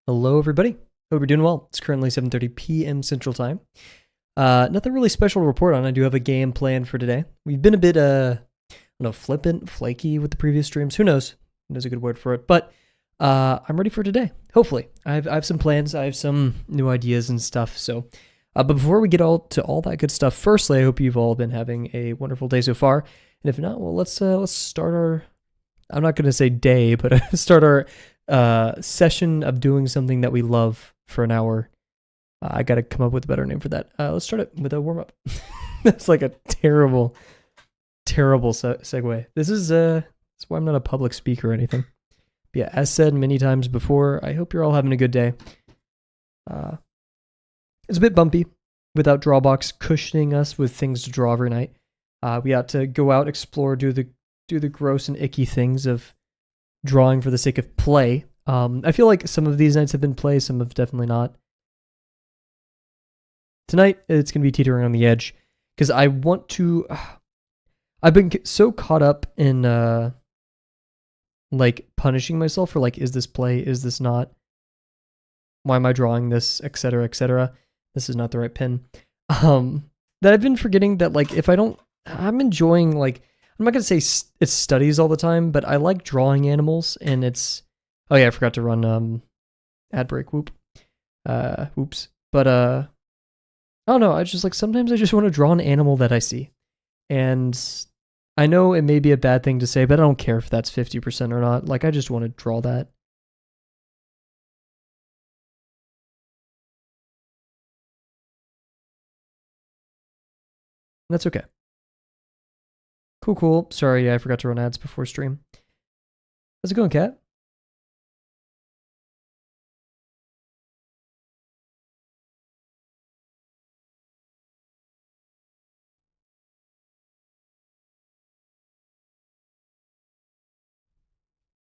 Hello, everybody. Hope you're doing well. It's currently 7:30 p.m. Central Time. Nothing really special to report on. I do have a game planned for today. We've been a bit, flippant, flaky with the previous streams. Who knows? There's a good word for it. But I'm ready for today. Hopefully, I have some plans. I have some new ideas and stuff. So, but before we get to all that good stuff, firstly, I hope you've all been having a wonderful day so far. And if not, well, let's start our. I'm not going to say day, but start our session of doing something that we love for an hour. I got to come up with a better name for that. Let's start it with a warm-up. That's like a terrible segue. This is that's why I'm not a public speaker or anything. But yeah, as said many times before, I hope you're all having a good day. It's a bit bumpy without Drawbox cushioning us with things to draw every night. We had to go out, explore, do the gross and icky things of drawing for the sake of play. I feel like some of these nights have been play, some have definitely not. Tonight, it's going to be teetering on the edge, because I want to... I've been so caught up in, punishing myself for, is this play, is this not? Why am I drawing this, etc., etc.? This is not the right pen. That I've been forgetting that, if I don't... I'm enjoying, I'm not going to say it's studies all the time, but I like drawing animals, and it's... Oh yeah, I forgot to run ad break, whoop. Whoops. But, I don't know, I just, sometimes I just want to draw an animal that I see. And I know it may be a bad thing to say, but I don't care if that's 50% or not. I just want to draw that. That's okay. Cool. Sorry, I forgot to run ads before stream. How's it going, Kat?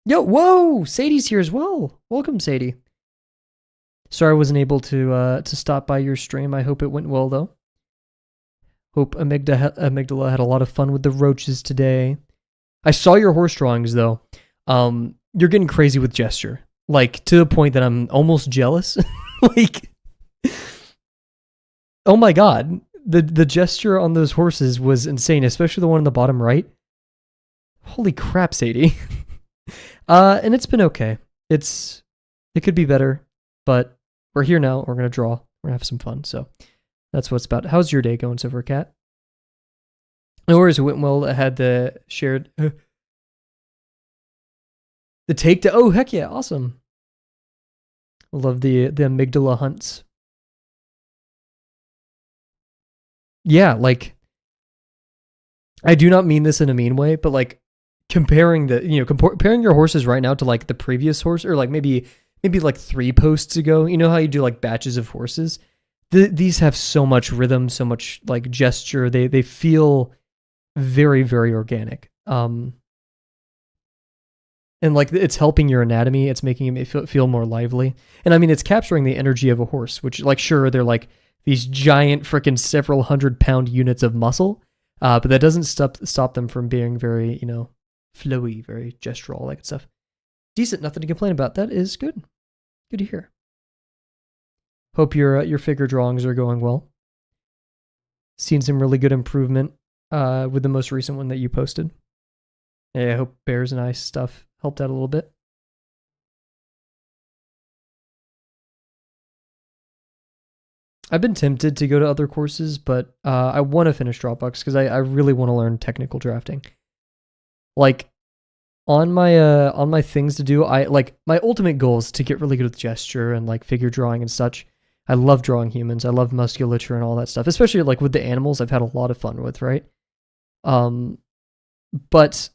Yo, whoa! Sadie's here as well. Welcome, Sadie. Sorry I wasn't able to stop by your stream. I hope it went well, though. Hope Amygdala had a lot of fun with the roaches today. I saw your horse drawings, though. You're getting crazy with gesture. To the point that I'm almost jealous. Oh my god. The gesture on those horses was insane, especially the one in the bottom right. Holy crap, Sadie. And it's been okay. It could be better, but we're here now. We're going to draw. We're going to have some fun, so that's what it's about. How's your day going so far, Kat? No worries, it went well. I had the shared... the take to... Oh, heck yeah, awesome. I love the amygdala hunts. Yeah, I do not mean this in a mean way, but comparing comparing your horses right now to the previous horse, or maybe 3 posts ago, you know how you do batches of horses? These have so much rhythm, so much gesture. They feel very, very organic. And it's helping your anatomy. It's making it feel more lively. And I mean, it's capturing the energy of a horse, which sure, they're these giant freaking several 100-pound units of muscle. But that doesn't stop them from being very, flowy, very gestural, all that good stuff. Decent, nothing to complain about. That is good. Good to hear. Hope your figure drawings are going well. Seen some really good improvement with the most recent one that you posted. Yeah, I hope Bears and Ice stuff helped out a little bit. I've been tempted to go to other courses, but I want to finish Dropbox because I really want to learn technical drafting. On my things to do, my ultimate goal is to get really good with gesture and figure drawing and such. I love drawing humans. I love musculature and all that stuff, especially with the animals. I've had a lot of fun with, right? But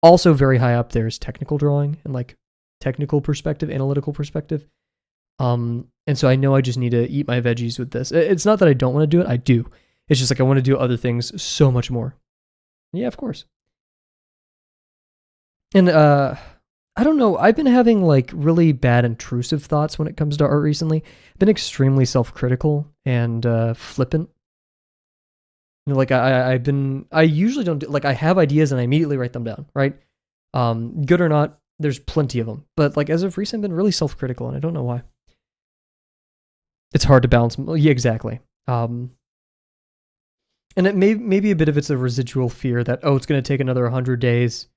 also very high up there is technical drawing and technical perspective, analytical perspective. And so I know I just need to eat my veggies with this. It's not that I don't want to do it. I do. It's just I want to do other things so much more. Yeah, of course. And I don't know. I've been having really bad intrusive thoughts when it comes to art recently. I've been extremely self-critical and flippant. I usually don't do, I have ideas and I immediately write them down, right? Good or not, there's plenty of them. But as of recent, I've been really self-critical and I don't know why. it's hard to balance. Yeah, exactly. And it maybe a bit of it's a residual fear that, oh, it's going to take another 100 days.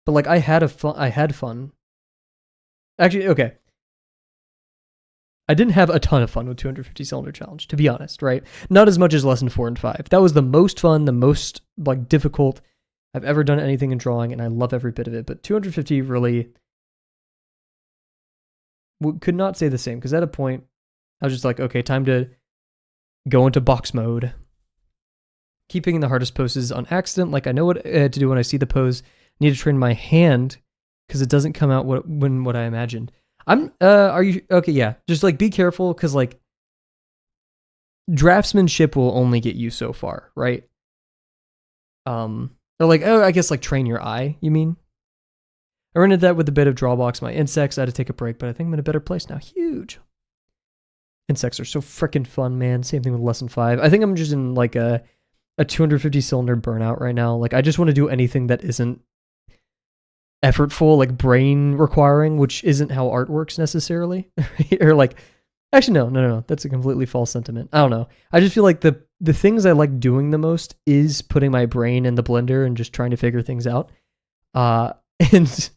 But like I had fun. Actually, okay. I didn't have a ton of fun with 250 cylinder challenge, to be honest, right? Not as much as lesson 4 and 5. That was the most fun, the most like difficult I've ever done anything in drawing, and I love every bit of it. But 250 really could not say the same, because at a point I was just like, okay, time to go into box mode. Keeping the hardest poses on accident, like I know what to do when I see the pose. Need to train my hand because it doesn't come out what I imagined. Are you okay? Yeah, just like be careful because like draftsmanship will only get you so far, right? Or like, oh, I guess like train your eye. You mean? I ran into that with a bit of Drawbox. My insects, I had to take a break, but I think I'm in a better place now. Huge. Insects are so freaking fun, man. Same thing with lesson 5. I think I'm just in like a 250 cylinder burnout right now. Like I just want to do anything that isn't effortful, like brain requiring, which isn't how art works necessarily. Or like, actually, no. That's a completely false sentiment. I don't know. I just feel like the things I like doing the most is putting my brain in the blender and just trying to figure things out. And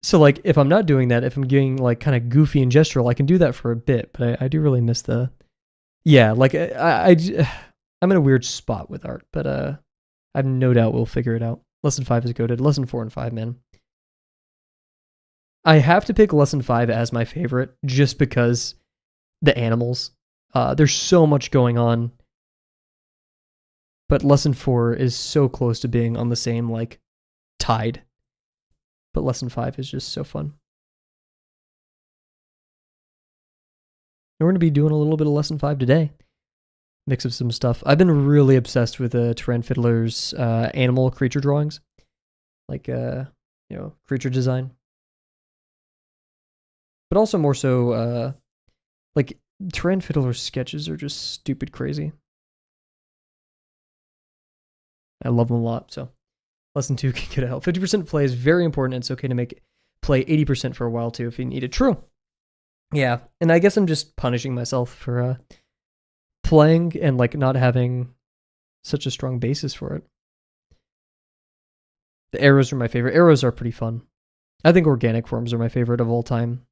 so like if I'm not doing that, if I'm getting like kind of goofy and gestural, I can do that for a bit, but I do really miss like I'm in a weird spot with art, but I have no doubt we'll figure it out. Lesson 5 is goated. Lesson 4 and 5, man. I have to pick lesson 5 as my favorite just because the animals. There's so much going on. But lesson 4 is so close to being on the same like tide. But lesson 5 is just so fun. And we're going to be doing a little bit of lesson 5 today. Mix of some stuff. I've been really obsessed with Terran Fiddler's animal creature drawings. Like, creature design. But also more so, like, Terran Fiddler's sketches are just stupid crazy. I love them a lot, so. Lesson 2 can get a help. 50% play is very important. It's okay to make play 80% for a while, too, if you need it. True. Yeah, and I guess I'm just punishing myself for playing and, like, not having such a strong basis for it. The arrows are my favorite. Arrows are pretty fun. I think organic forms are my favorite of all time.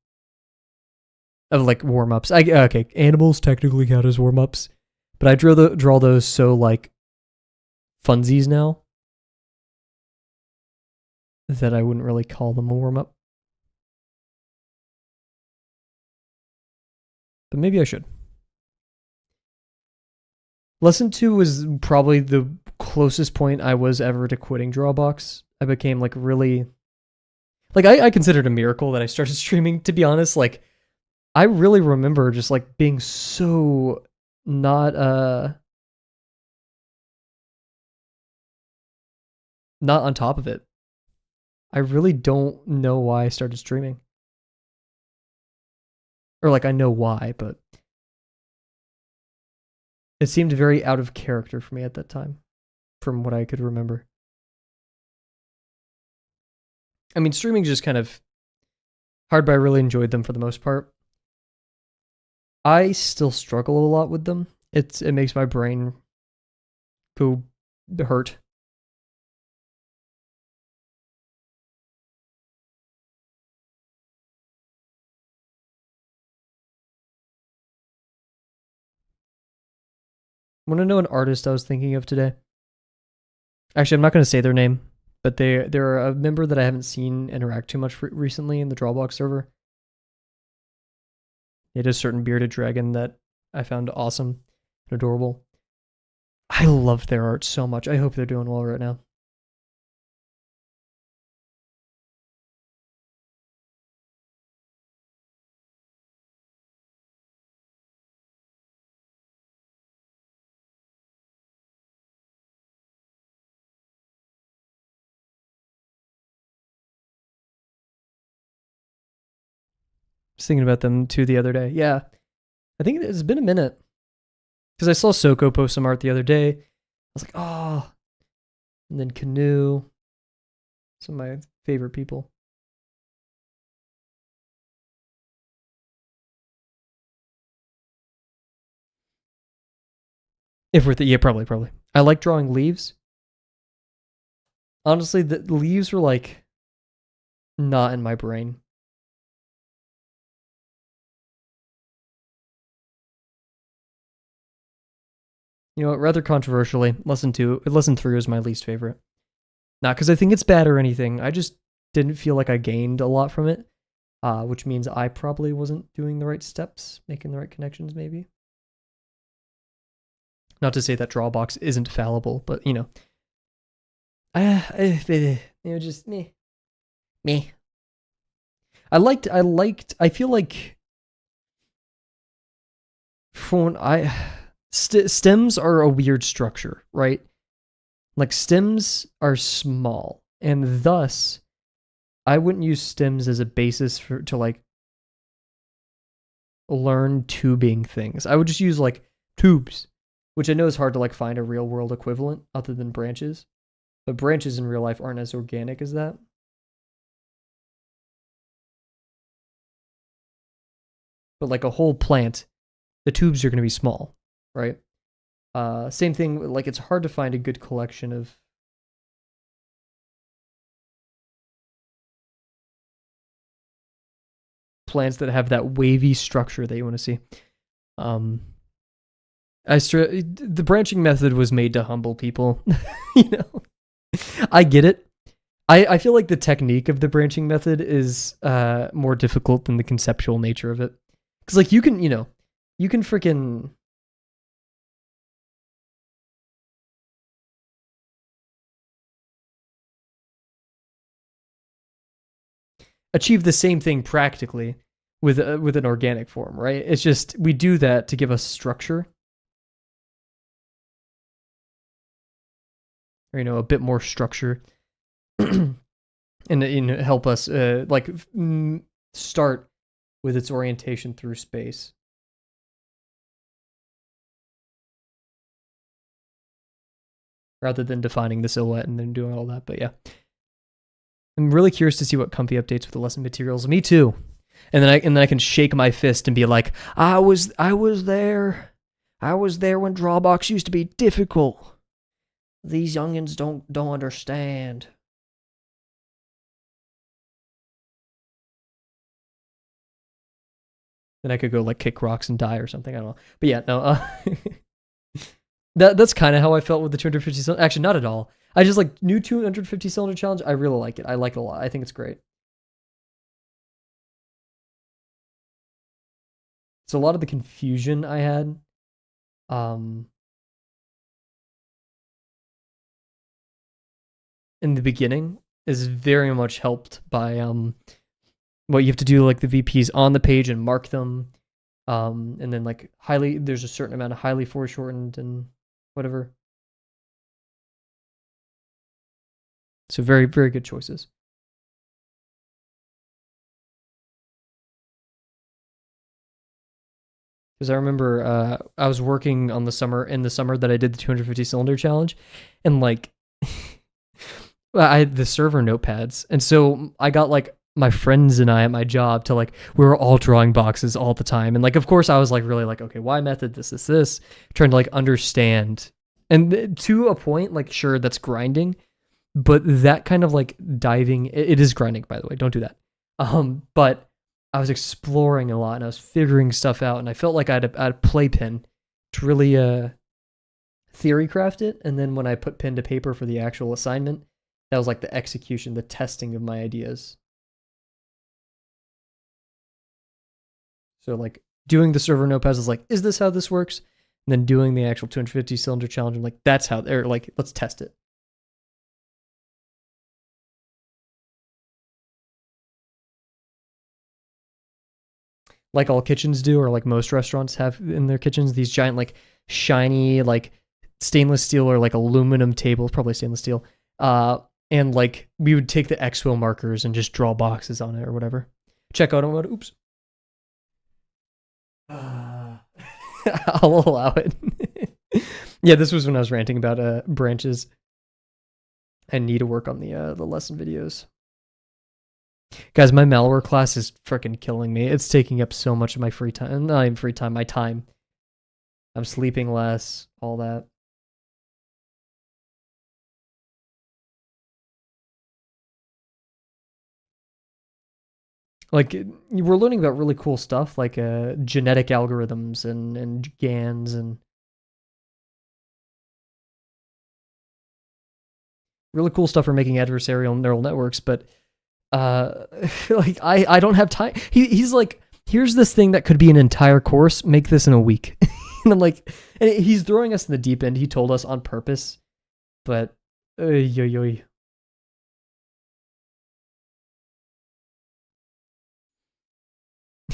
Of, like, warm-ups. Okay, animals technically count as warm-ups, but I draw those so, like, funsies now that I wouldn't really call them a warm-up. But maybe I should. Lesson 2 was probably the closest point I was ever to quitting Drawbox. I became like really... Like I consider it a miracle that I started streaming, to be honest. Like I really remember just like being so not on top of it. I really don't know why I started streaming. Or like I know why, but it seemed very out of character for me at that time, from what I could remember. I mean, streaming's just kind of hard, but I really enjoyed them for the most part. I still struggle a lot with them. It makes my brain go hurt. Want to know an artist I was thinking of today? Actually, I'm not going to say their name, but they're a member that I haven't seen interact too much recently in the Drawbox server. It is a certain bearded dragon that I found awesome and adorable. I love their art so much. I hope they're doing well right now. I was thinking about them too the other day. Yeah, I think it's been a minute because I saw Soko post some art the other day. I was like, oh, and then Canoe, some of my favorite people. If worth it, yeah, probably. I like drawing leaves. Honestly, the leaves were like not in my brain. You know what? Rather controversially, lesson 3 was my least favorite. Not because I think it's bad or anything. I just didn't feel like I gained a lot from it, which means I probably wasn't doing the right steps, making the right connections, maybe. Not to say that Drawbox isn't fallible, but you know, just me. I feel like stems are a weird structure, right? Like stems are small, and thus I wouldn't use stems as a basis to like learn tubing things. I would just use like tubes, which I know is hard to like find a real world equivalent other than branches. But branches in real life aren't as organic as that. But like a whole plant, the tubes are going to be small, right? Same thing, like it's hard to find a good collection of plants that have that wavy structure that you want to see. The branching method was made to humble people. You know, I get it. I feel like the technique of the branching method is more difficult than the conceptual nature of it. Because like you can freaking achieve the same thing practically with an organic form, right? It's just we do that to give us structure, or a bit more structure, and help us start with its orientation through space. Rather than defining the silhouette and then doing all that, but yeah. I'm really curious to see what Comfy updates with the lesson materials. Me too. And then I can shake my fist and be like, I was there. I was there when Drawbox used to be difficult. These youngins don't understand. Then I could go like kick rocks and die or something. I don't know. But yeah, no. That's kind of how I felt with the 250 cylinder. Actually, not at all. I just like new 250 cylinder challenge. I really like it. I like it a lot. I think it's great. So a lot of the confusion I had, in the beginning is very much helped by what you have to do, like the VPs on the page and mark them, and then like there's a certain amount of highly foreshortened and whatever. So very, very good choices. Because I remember I was working in the summer that I did the 250 cylinder challenge, and like I had the server notepads, and so I got like my friends and I at my job to like we were all drawing boxes all the time, and like of course I was like really like okay, why method this, trying to like understand, and to a point like sure that's grinding, but that kind of like diving it is grinding, by the way, don't do that. But I was exploring a lot and I was figuring stuff out, and I felt like I had a playpen to really theory craft it, and then when I put pen to paper for the actual assignment, that was like the execution, the testing of my ideas. So like doing the server notepads is like, is this how this works? And then doing the actual 250 cylinder challenge, I'm like, that's how they're like, let's test it. Like all kitchens do, or like most restaurants have in their kitchens, these giant like shiny like stainless steel or like aluminum tables, probably stainless steel. And like we would take the X-Will markers and just draw boxes on it or whatever. Check out mode. Oops. I'll allow it. Yeah, this was when I was ranting about branches. I need to work on the lesson videos. Guys, my malware class is freaking killing me. It's taking up so much of my free time. Not even free time, my time. I'm sleeping less, all that. Like, we're learning about really cool stuff, like genetic algorithms and GANs and really cool stuff for making adversarial neural networks, but like I don't have time. He's like, here's this thing that could be an entire course, make this in a week. And I'm like, and he's throwing us in the deep end. He told us on purpose, but yo.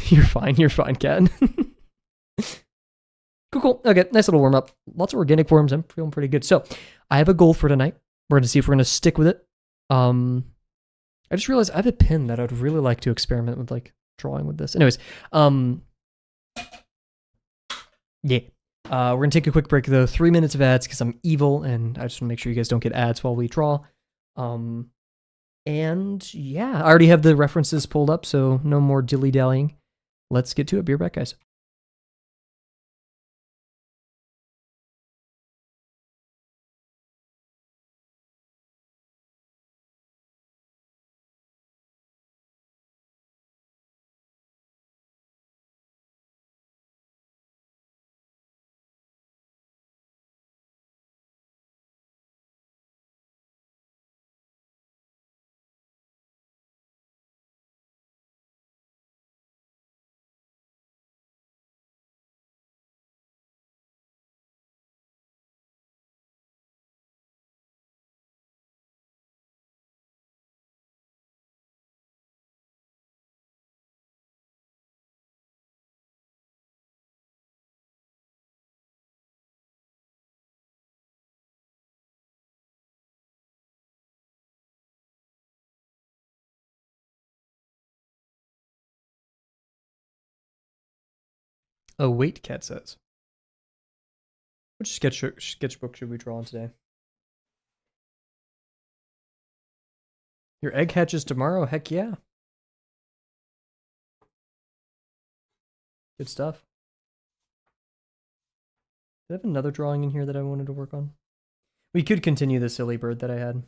You're fine, Cat. Cool. Okay, nice little warm up. Lots of organic forms. I'm feeling pretty good. So, I have a goal for tonight. We're going to see if we're going to stick with it. I just realized I have a pin that I'd really like to experiment with, like drawing with this. Anyways, yeah. We're going to take a quick break though. 3 minutes of ads because I'm evil and I just want to make sure you guys don't get ads while we draw. And yeah, I already have the references pulled up, so no more dilly-dallying. Let's get to it. Be right back, guys. Oh, wait, Cat says. Which sketchbook should we draw on today? Your egg hatches tomorrow? Heck yeah. Good stuff. Do I have another drawing in here that I wanted to work on? We could continue the silly bird that I had. I'm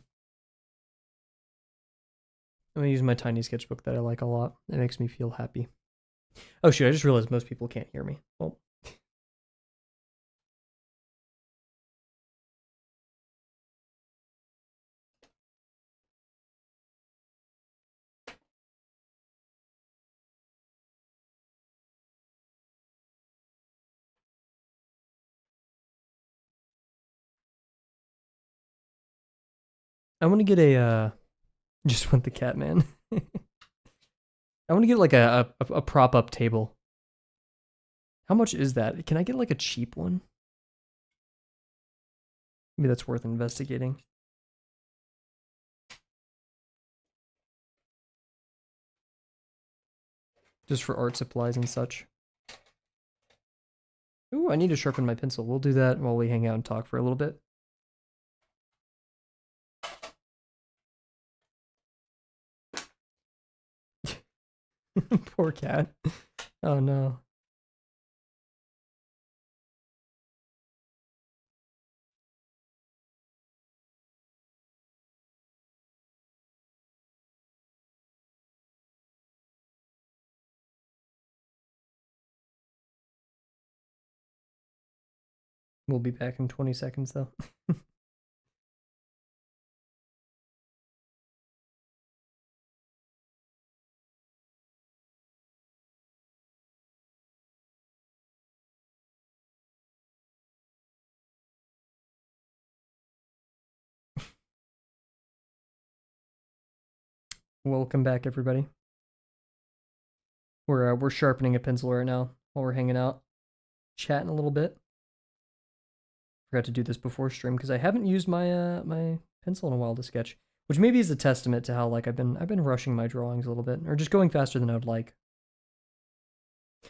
going to use my tiny sketchbook that I like a lot. It makes me feel happy. Oh shoot, I just realized most people can't hear me. Well, I want to get a, just want the cat man. I want to get like a prop up table. How much is that? Can I get like a cheap one? Maybe that's worth investigating. Just for art supplies and such. Ooh, I need to sharpen my pencil. We'll do that while we hang out and talk for a little bit. Poor cat. Oh no. We'll be back in 20 seconds though. Welcome back, everybody. We're sharpening a pencil right now while we're hanging out, chatting a little bit. Forgot to do this before stream because I haven't used my my pencil in a while to sketch, which maybe is a testament to how like I've been rushing my drawings a little bit or just going faster than I would like.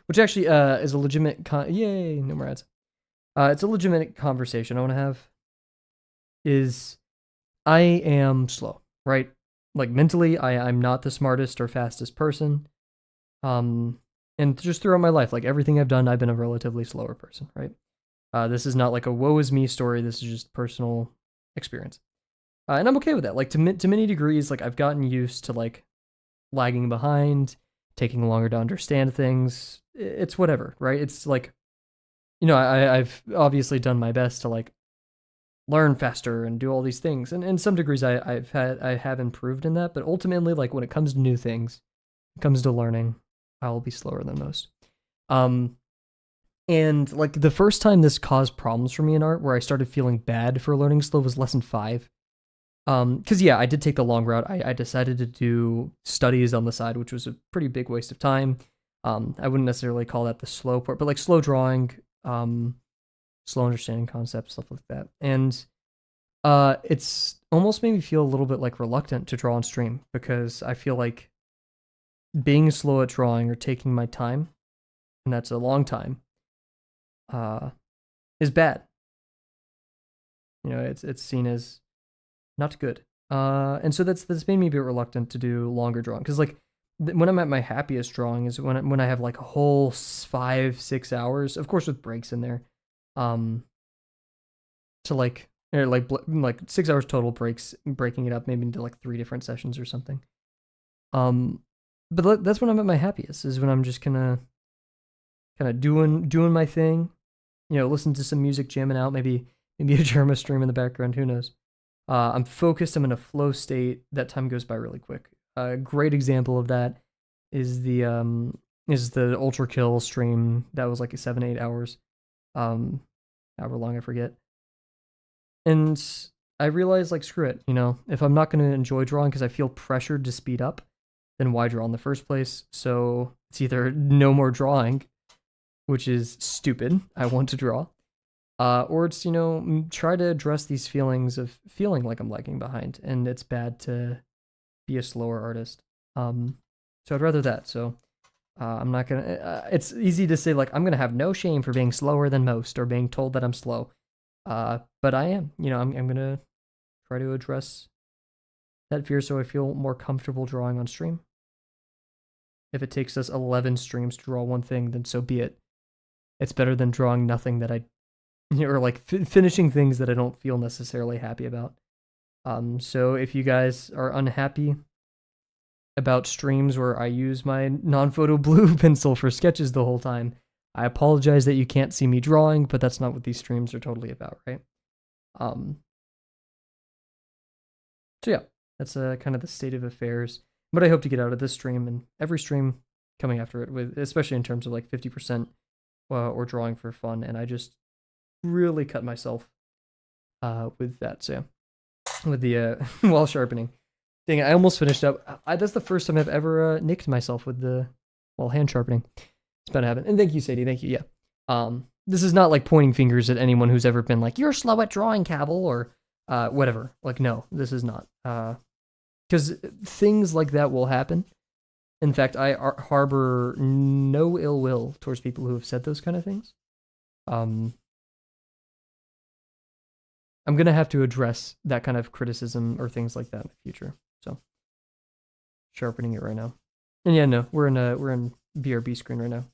Which actually is a legitimate yay, no more ads. It's a legitimate conversation I want to have. Is I am slow, right? Like mentally, I'm not the smartest or fastest person. And just throughout my life, like everything I've done, I've been a relatively slower person, right? This is not like a woe is me story. This is just personal experience. And I'm okay with that. Like to many degrees, like I've gotten used to like lagging behind, taking longer to understand things. It's whatever, right? It's like, I've obviously done my best to like learn faster and do all these things. And in some degrees I have improved in that, but ultimately like when it comes to new things, it comes to learning, I will be slower than most. And like the first time this caused problems for me in art where I started feeling bad for learning slow was lesson 5. Because yeah, I did take the long route. I decided to do studies on the side, which was a pretty big waste of time. I wouldn't necessarily call that the slow part, but like slow drawing, slow understanding concepts, stuff like that. And it's almost made me feel a little bit like reluctant to draw on stream because I feel like being slow at drawing or taking my time, and that's a long time, is bad. It's seen as not good. And so that's made me a bit reluctant to do longer drawing because like when I'm at my happiest drawing is when I have like a whole 5-6 hours, of course with breaks in there, to like 6 hours total breaks, breaking it up maybe into like 3 different sessions or something. But that's when I'm at my happiest, is when I'm just kind of doing my thing, listen to some music, jamming out, maybe a Germa stream in the background, who knows. I'm focused, I'm in a flow state, that time goes by really quick. A great example of that is the Ultra Kill stream that was like 7-8 hours, however long, I forget. And I realized like, screw it, if I'm not going to enjoy drawing because I feel pressured to speed up, then why draw in the first place? So it's either no more drawing, which is stupid, I want to draw, or it's, try to address these feelings of feeling like I'm lagging behind, and it's bad to be a slower artist. So I'd rather that. So I'm not gonna, it's easy to say like, I'm gonna have no shame for being slower than most or being told that I'm slow. But I am, I'm gonna try to address that fear so I feel more comfortable drawing on stream. If it takes us 11 streams to draw one thing, then so be it. It's better than drawing nothing that or like finishing things that I don't feel necessarily happy about. So if you guys are unhappy about streams where I use my non-photo blue pencil for sketches the whole time, I apologize that you can't see me drawing, but that's not what these streams are totally about, right? So yeah, that's kind of the state of affairs. What I hope to get out of this stream and every stream coming after it, with especially in terms of like 50% or drawing for fun, and I just really cut myself with that. So yeah, with the while sharpening. Dang, I almost finished up. That's the first time I've ever nicked myself with the while hand sharpening. It's bound to happen. And thank you, Sadie. Thank you. Yeah. This is not like pointing fingers at anyone who's ever been like, you're slow at drawing, Kavel, or whatever. Like, no, this is not. Because things like that will happen. In fact, I harbor no ill will towards people who have said those kind of things. I'm gonna have to address that kind of criticism or things like that in the future. So, sharpening it right now. And yeah, no, we're in BRB screen right now.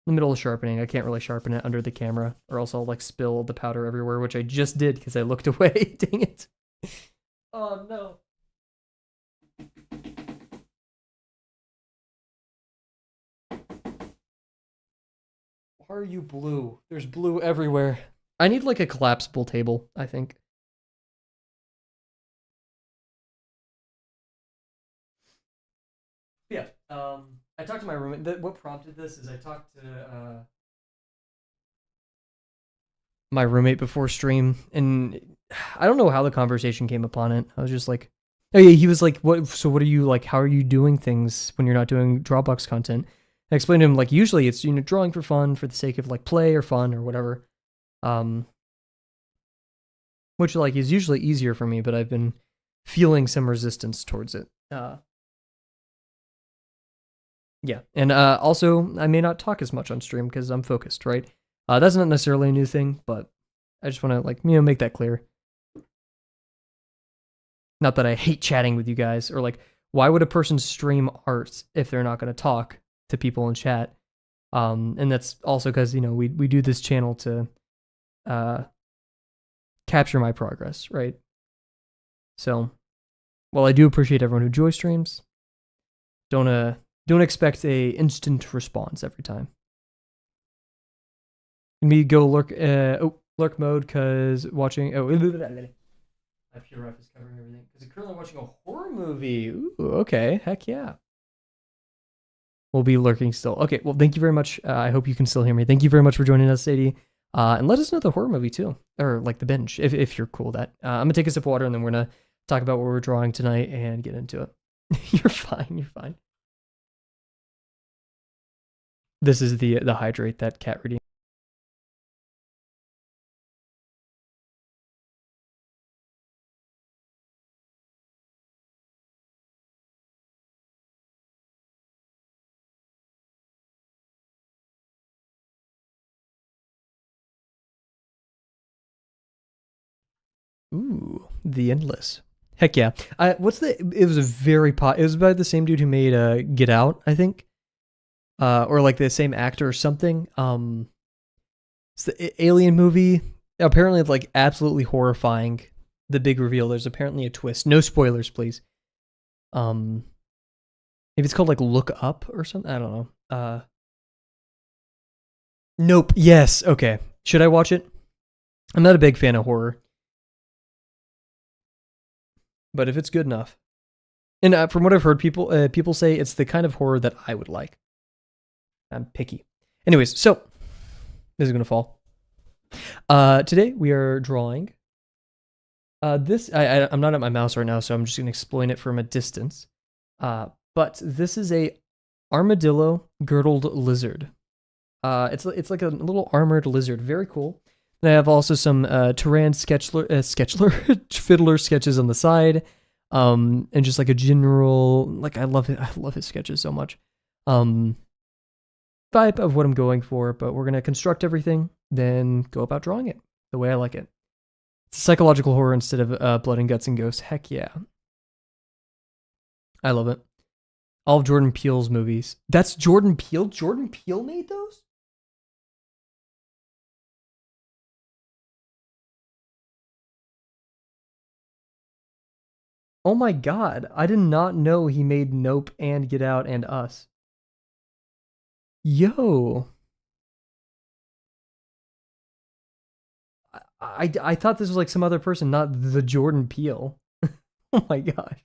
In the middle of sharpening, I can't really sharpen it under the camera, or else I'll like spill the powder everywhere, which I just did because I looked away. Dang it! Oh no. Why are you blue? There's blue everywhere. I need like a collapsible table, I think. Yeah. I talked to my roommate. What prompted this is I talked to my roommate before stream, and I don't know how the conversation came upon it. I was just like, oh yeah, he was like, what? So what are you like? How are you doing things when you're not doing Dropbox content? I explained to him like usually it's drawing for fun, for the sake of like play or fun or whatever. Which like is usually easier for me, but I've been feeling some resistance towards it. Yeah, and also I may not talk as much on stream because I'm focused, right? That's not necessarily a new thing, but I just want to like make that clear. Not that I hate chatting with you guys, or like why would a person stream art if they're not going to talk to people in chat? And that's also because, we do this channel to capture my progress, right? So, while I do appreciate everyone who joy streams, don't expect a instant response every time. Me go lurk mode because watching my PRF is covering everything because I'm currently watching a horror movie. Ooh, okay, heck yeah. We'll be lurking still. Okay, well, thank you very much. I hope you can still hear me. Thank you very much for joining us, Sadie. And let us know the horror movie too, or like the binge, if you're cool with that. I'm gonna take a sip of water and then we're gonna talk about what we're drawing tonight and get into it. You're fine. You're fine. This is the hydrate that cat reading. Ooh, The Endless. Heck yeah. It was it was by the same dude who made Get Out, I think. Or like the same actor or something. It's the Alien movie. Apparently it's like absolutely horrifying. The big reveal. There's apparently a twist. No spoilers, please. Maybe it's called like Look Up or something. I don't know. Nope. Yes. Okay. Should I watch it? I'm not a big fan of horror. But if it's good enough. And from what I've heard, people say it's the kind of horror that I would like. I'm picky. Anyways, so this is gonna fall. Today we are drawing. This I'm not at my mouse right now, so I'm just gonna explain it from a distance. But this is a armadillo girdled lizard. It's like a little armored lizard, very cool. And I have also some Turan fiddler sketches on the side, and just like a general, like I love his sketches so much. Vibe of what I'm going for, but we're gonna construct everything, then go about drawing it the way I like it. It's a psychological horror instead of blood and guts and ghosts. Heck yeah, I love it. All of Jordan Peele's movies. That's Jordan Peele. Jordan Peele made those. Oh my god, I did not know he made Nope and Get Out and Us. Yo. I thought this was like some other person, not the Jordan Peele. Oh my gosh.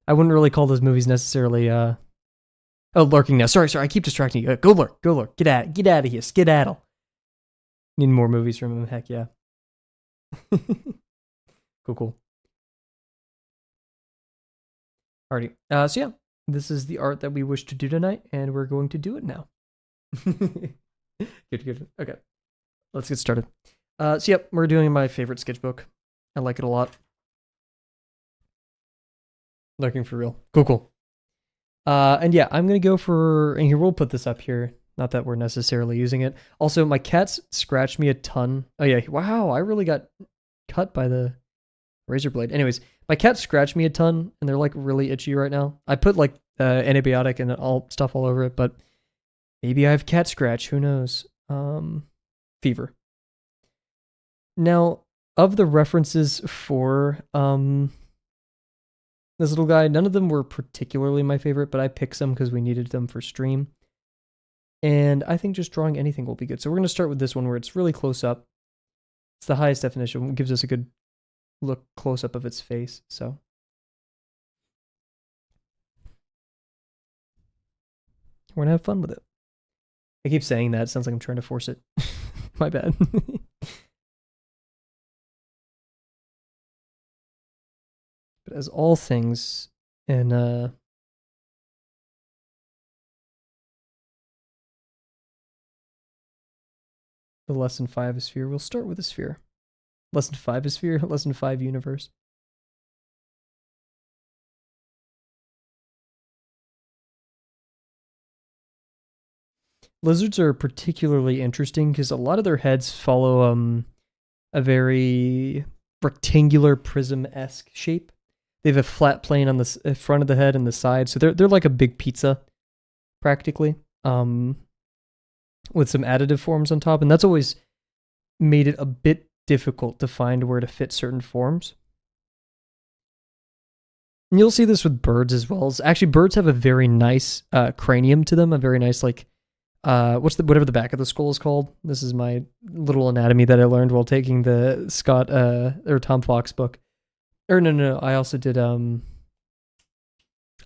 I wouldn't really call those movies necessarily oh, lurking now. Sorry, I keep distracting you. Go lurk. Get out of here. Skedaddle. Need more movies from him. Heck yeah. Cool. Alrighty. So yeah, this is the art that we wish to do tonight, and we're going to do it now. Good. Okay. Let's get started. So yep, we're doing my favorite sketchbook. I like it a lot. Looking for real. Cool. And yeah, I'm gonna go for, and here we'll put this up here. Not that we're necessarily using it. Also, my cats scratched me a ton. Oh yeah, wow, I really got cut by the razor blade. Anyways, my cats scratched me a ton, and they're like really itchy right now. I put like antibiotic and all stuff all over it, but maybe I have cat scratch. Who knows? Fever. Now, of the references for this little guy, none of them were particularly my favorite, but I picked some because we needed them for stream. And I think just drawing anything will be good. So we're going to start with this one where it's really close up. It's the highest definition. It gives us a good look close up of its face. So we're going to have fun with it. I keep saying that. It sounds like I'm trying to force it. My bad. But as all things in the lesson 5 sphere, we'll start with a sphere. Lesson 5 sphere, lesson 5 universe. Lizards are particularly interesting because a lot of their heads follow a very rectangular prism-esque shape. They have a flat plane on the front of the head and the side, so they're like a big pizza, practically. with some additive forms on top, and that's always made it a bit difficult to find where to fit certain forms. And you'll see this with birds as well. Actually, birds have a very nice cranium to them, a very nice whatever the back of the skull is called. This is my little anatomy that I learned while taking the Scott or Tom Fox book. Or no, I also did I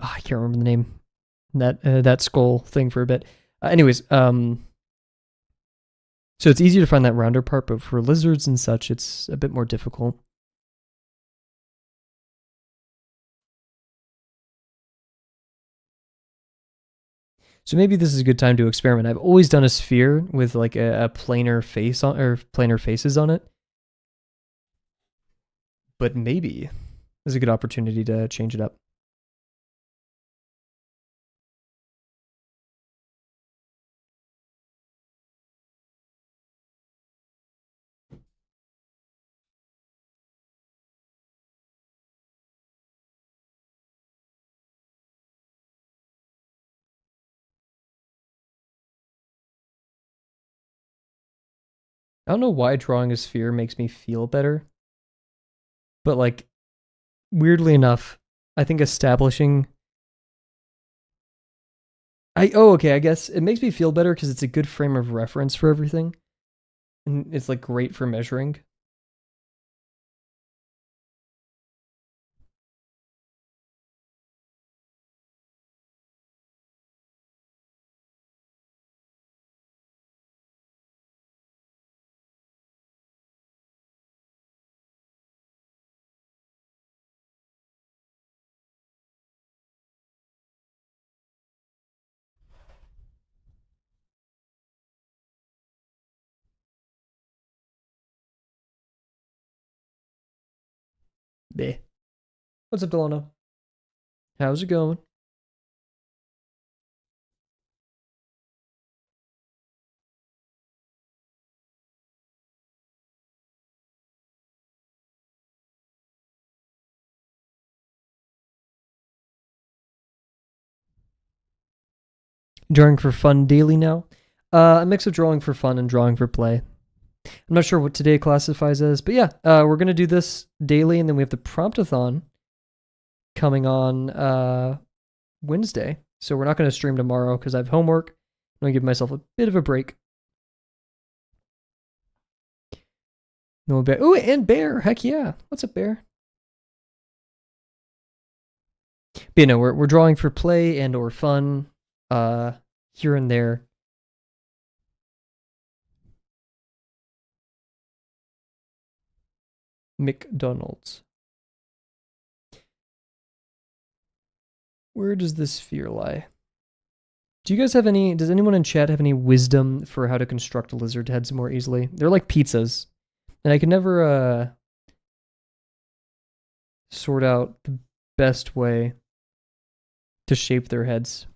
can't remember the name that skull thing for a bit. Anyways, so it's easy to find that rounder part, but for lizards and such, it's a bit more difficult. So maybe this is a good time to experiment. I've always done a sphere with like a planar face on or planar faces on it, but maybe this is a good opportunity to change it up. I don't know why drawing a sphere makes me feel better, but like weirdly enough, I think establishing okay, I guess it makes me feel better because it's a good frame of reference for everything. And it's like great for measuring. Bleh. What's up, Delano? How's it going? Drawing for fun daily now? A mix of drawing for fun and drawing for play. I'm not sure what today classifies as, but yeah, we're gonna do this daily, and then we have the promptathon coming on Wednesday. So we're not gonna stream tomorrow because I have homework. I'm gonna give myself a bit of a break. No bear. Ooh, and Bear. Heck yeah. What's up, Bear? But you know, we're drawing for play and or fun, here and there. McDonald's. Where does this sphere lie? Do you guys have any? Does anyone in chat have any wisdom for how to construct lizard heads more easily? They're like pizzas, and I can never sort out the best way to shape their heads.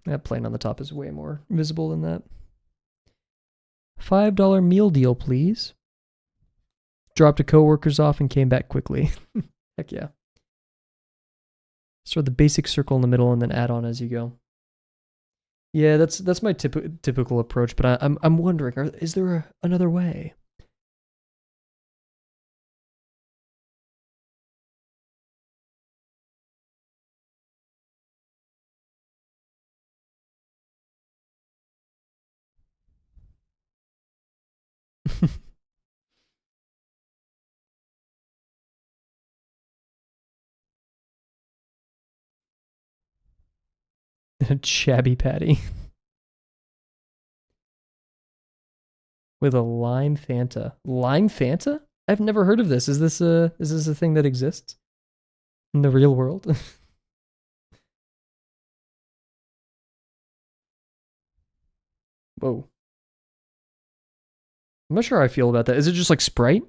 That plane on the top is way more visible than that. $5 meal deal, please. Dropped a coworkers off and came back quickly. Heck yeah. Start the basic circle in the middle and then add on as you go. Yeah, that's my typical approach, but I'm wondering, is there another way? A shabby patty with a lime Fanta. Lime Fanta? I've never heard of this. Is this a thing that exists in the real world? Whoa. I'm not sure how I feel about that. Is it just like Sprite?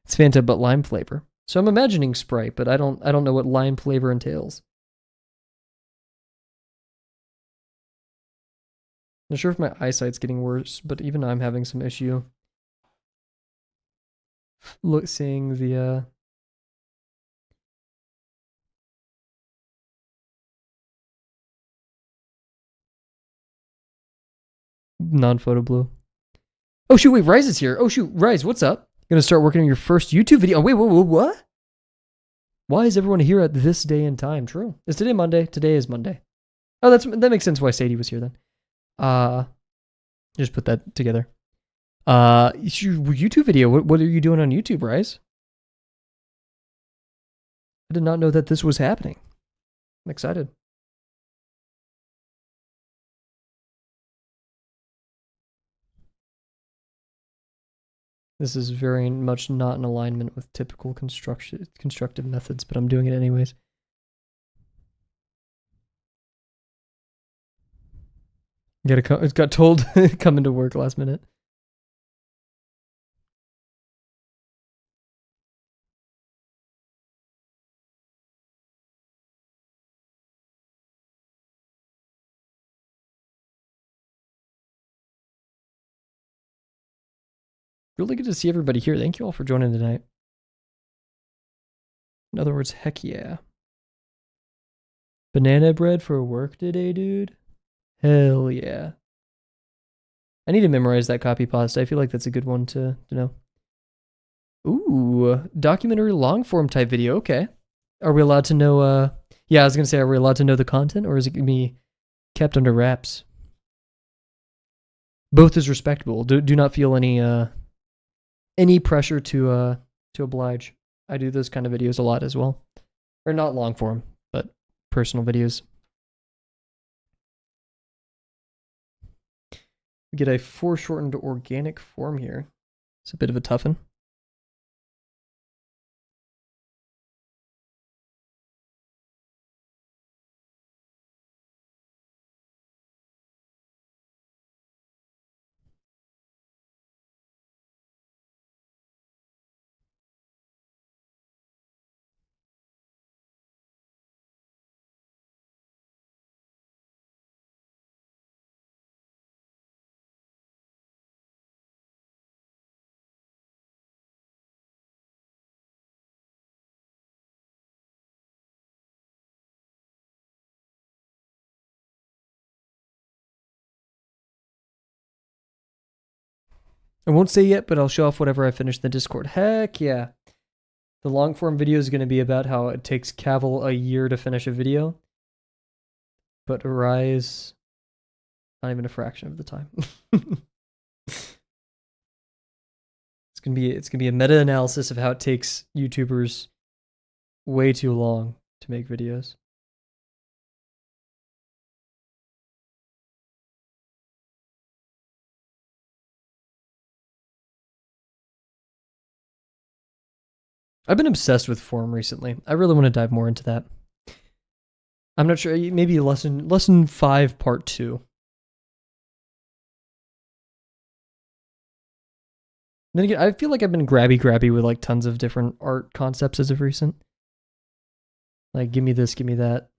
It's Fanta but lime flavor. So I'm imagining Sprite, but I don't know what lime flavor entails. Not sure if my eyesight's getting worse, but even I'm having some issue. Look, seeing the non-photo blue. Oh shoot, wait, Rise is here. Oh shoot, Rise, what's up? You're gonna start working on your first YouTube video. Oh, wait, what? Why is everyone here at this day and time? True. Is today Monday? Today is Monday. Oh, that makes sense why Sadie was here then. Just put that together. It's your YouTube video. What are you doing on YouTube, Rise? I did not know that this was happening. I'm excited. This is very much not in alignment with typical constructive methods, but I'm doing it anyways. It got told come into work last minute. Really good to see everybody here. Thank you all for joining tonight. In other words, heck yeah. Banana bread for work today, dude? Hell yeah. I need to memorize that copy pasta. I feel like that's a good one to know. Ooh, documentary long form type video. Okay. Are we allowed to know, yeah, I was going to say, are we allowed to know the content, or is it going to be kept under wraps? Both is respectable. Do not feel any pressure to oblige. I do those kind of videos a lot as well. Or not long form, but personal videos. We get a foreshortened organic form here. It's a bit of a toughen. I won't say yet, but I'll show off whatever I finish in the Discord. Heck yeah. The long form video is going to be about how it takes Kavel a year to finish a video. But Rise, not even a fraction of the time. It's gonna be a meta-analysis of how it takes YouTubers way too long to make videos. I've been obsessed with form recently. I really want to dive more into that. I'm not sure, maybe lesson 5 part 2. Then again, I feel like I've been grabby with like tons of different art concepts as of recent. Like, give me this, give me that.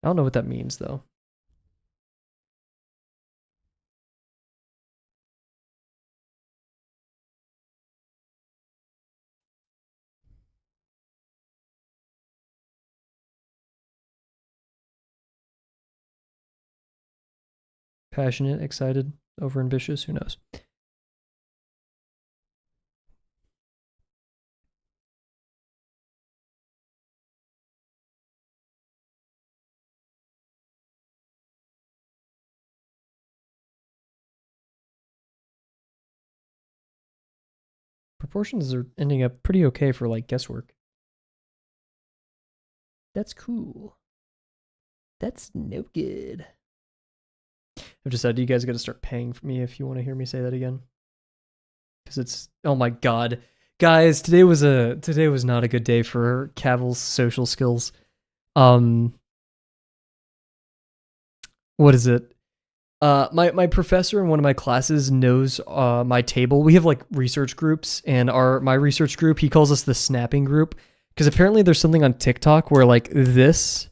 I don't know what that means though. Passionate, excited, over ambitious, who knows? Proportions are ending up pretty okay for like guesswork. That's cool. That's no good. I've decided you guys got to start paying for me if you want to hear me say that again. Because it's, oh my god. Guys, today was not a good day for Kavel's social skills. What is it? My professor in one of my classes knows my table. We have like research groups, and my research group, he calls us the snapping group, because apparently there's something on TikTok where like this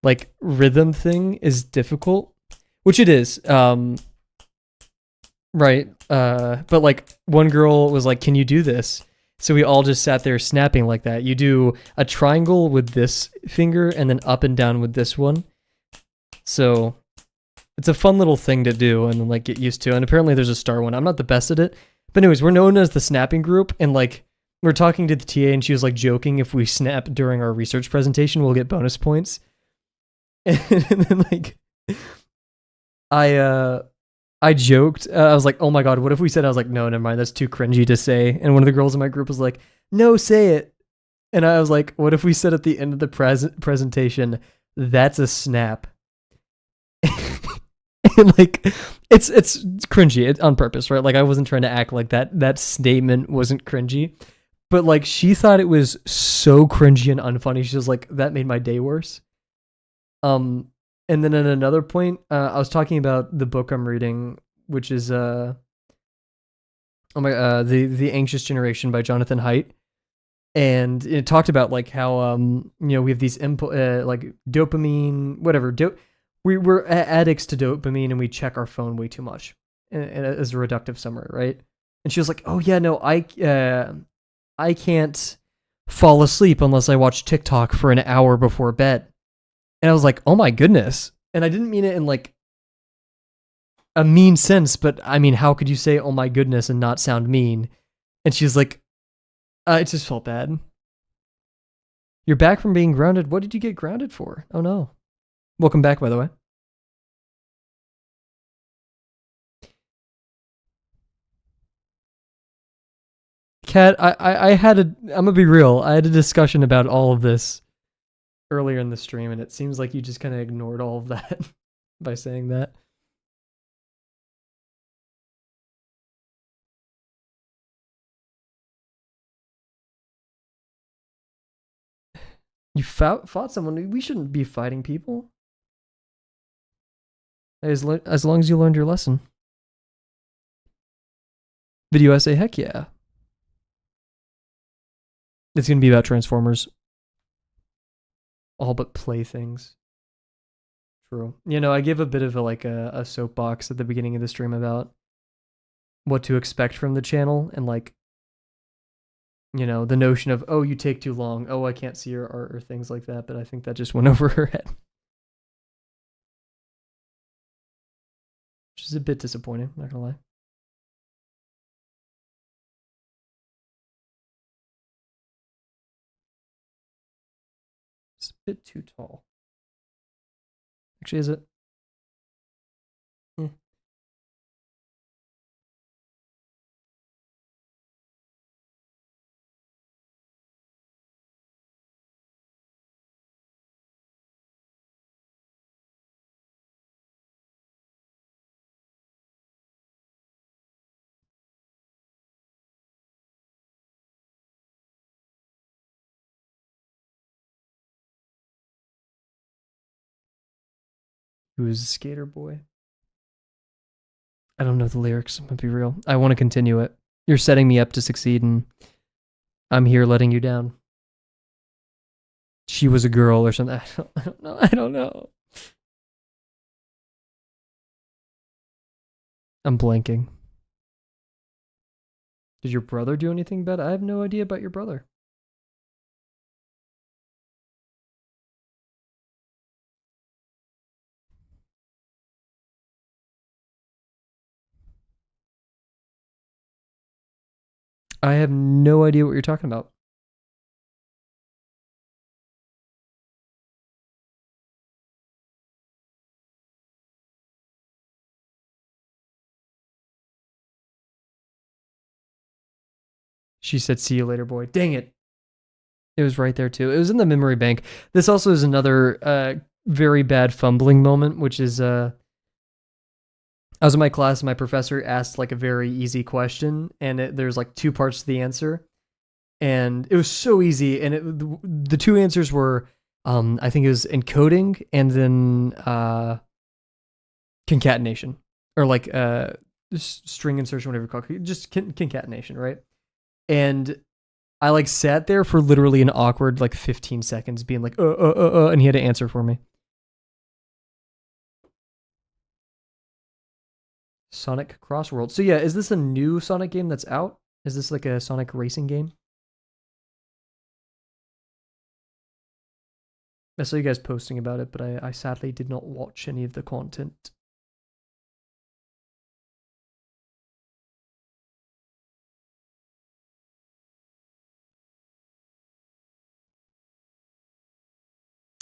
like rhythm thing is difficult, which it is. Right. But like one girl was like, "Can you do this?" So we all just sat there snapping like that. You do a triangle with this finger and then up and down with this one. So it's a fun little thing to do and like get used to. And apparently there's a star one. I'm not the best at it. But anyways, we're known as the snapping group, and like we're talking to the TA and she was like joking, if we snap during our research presentation, we'll get bonus points. And then like I joked. I was like, "Oh my god, what if we said?" I was like, "No, never mind. That's too cringy to say." And one of the girls in my group was like, "No, say it." And I was like, "What if we said at the end of the presentation, that's a snap?" And like, it's cringy on purpose, right? Like I wasn't trying to act like that statement wasn't cringy, but like she thought it was so cringy and unfunny. She was like, "That made my day worse." And then at another point, I was talking about the book I'm reading, which is the Anxious Generation by Jonathan Haidt, and it talked about like how we have these like dopamine, whatever. We're addicts to dopamine, and we check our phone way too much, as a reductive summary, right? And she was like, "Oh yeah, no, I can't fall asleep unless I watch TikTok for an hour before bed." And I was like, "Oh my goodness." And I didn't mean it in like a mean sense, but I mean, how could you say "oh my goodness" and not sound mean? And she's like, "It just felt bad." "You're back from being grounded. What did you get grounded for?" "Oh no." Welcome back, by the way. Kat, I'm gonna be real, I had a discussion about all of this earlier in the stream, and it seems like you just kind of ignored all of that by saying that. You fought someone. We shouldn't be fighting people. As long as you learned your lesson. Video essay, heck yeah. It's gonna be about Transformers. All but playthings. True. I gave a bit of a soapbox at the beginning of the stream about what to expect from the channel, and like, the notion of, "Oh, you take too long. Oh, I can't see your art," or things like that. But I think that just went over her head, which is a bit disappointing, not gonna lie. It's a bit too tall. Actually, is it? Who's a skater boy? I don't know the lyrics. I'm gonna be real. I want to continue it. You're setting me up to succeed, and I'm here letting you down. She was a girl or something. I don't know. I don't know. I'm blanking. Did your brother do anything bad? I have no idea about your brother. I have no idea what you're talking about. She said, "See you later, boy." Dang it. It was right there, too. It was in the memory bank. This also is another very bad fumbling moment, which is I was in my class, and my professor asked like a very easy question, and there's like two parts to the answer. And it was so easy. And the two answers were, I think it was encoding, and then concatenation, or like string insertion, whatever you call it, just concatenation, right? And I like sat there for literally an awkward like 15 seconds, being like, and he had to answer for me. Sonic Crossworld. So yeah, is this a new Sonic game that's out? Is this like a Sonic racing game? I saw you guys posting about it, but I sadly did not watch any of the content.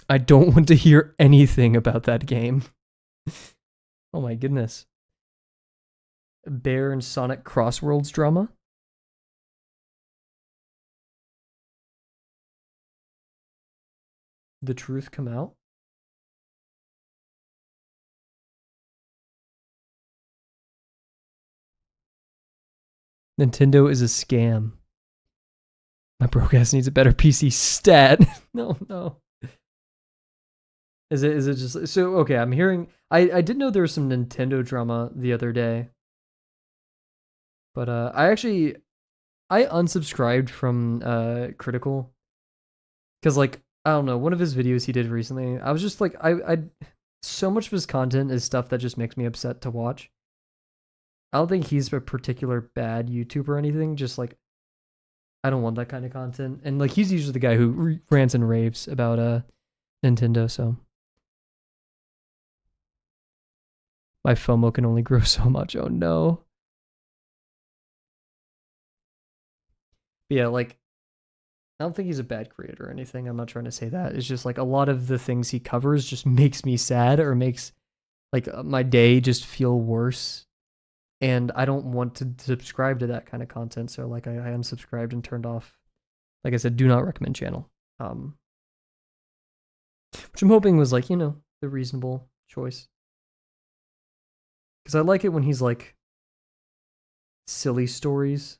I don't want to hear anything about that game. Oh my goodness. Bear and Sonic Crossworlds drama? The truth come out? Nintendo is a scam. My broke ass needs a better PC stat. No. Is it just so okay, I'm hearing I did know there was some Nintendo drama the other day. But I unsubscribed from Critical cuz like I don't know, one of his videos he did recently, I was just like I so much of his content is stuff that just makes me upset to watch. I don't think he's a particular bad YouTuber or anything, just like I don't want that kind of content. And like he's usually the guy who rants and raves about Nintendo, so my FOMO can only grow so much. Oh no. But yeah, like I don't think he's a bad creator or anything. I'm not trying to say that. It's just like a lot of the things he covers just makes me sad or makes like my day just feel worse. And I don't want to subscribe to that kind of content. So like I unsubscribed and turned off, like I said, do not recommend channel. Which I'm hoping was like, the reasonable choice. Because I like it when he's like silly stories.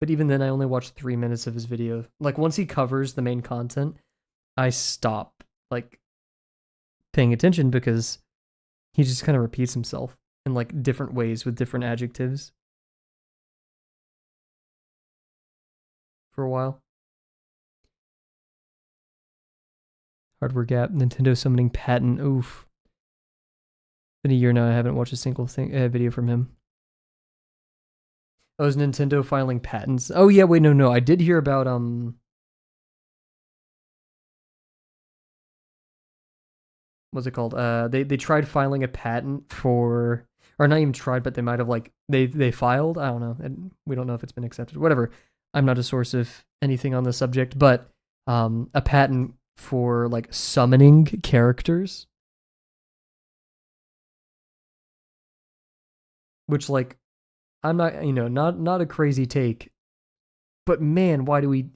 But even then, I only watch 3 minutes of his video. Like once he covers the main content, I stop like paying attention because he just kind of repeats himself in like different ways with different adjectives for a while. Hardware gap, Nintendo summoning patent. Oof. Been a year now. I haven't watched a single video from him. Oh, is Nintendo filing patents? Oh yeah, wait, no. I did hear about what's it called? They tried filing a patent for, or not even tried, but they might have like they filed. I don't know, and we don't know if it's been accepted. Whatever. I'm not a source of anything on the subject, but a patent for like summoning characters, which like I'm not, not a crazy take, but man, why do we?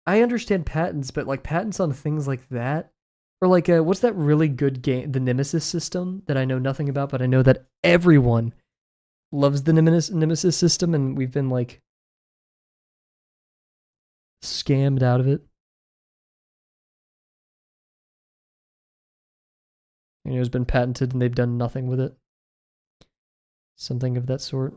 I understand patents, but like patents on things like that. Or like, what's that really good game, the Nemesis system that I know nothing about, but I know that everyone loves the Nemesis system, and we've been like scammed out of it. It's been patented, and they've done nothing with it. Something of that sort.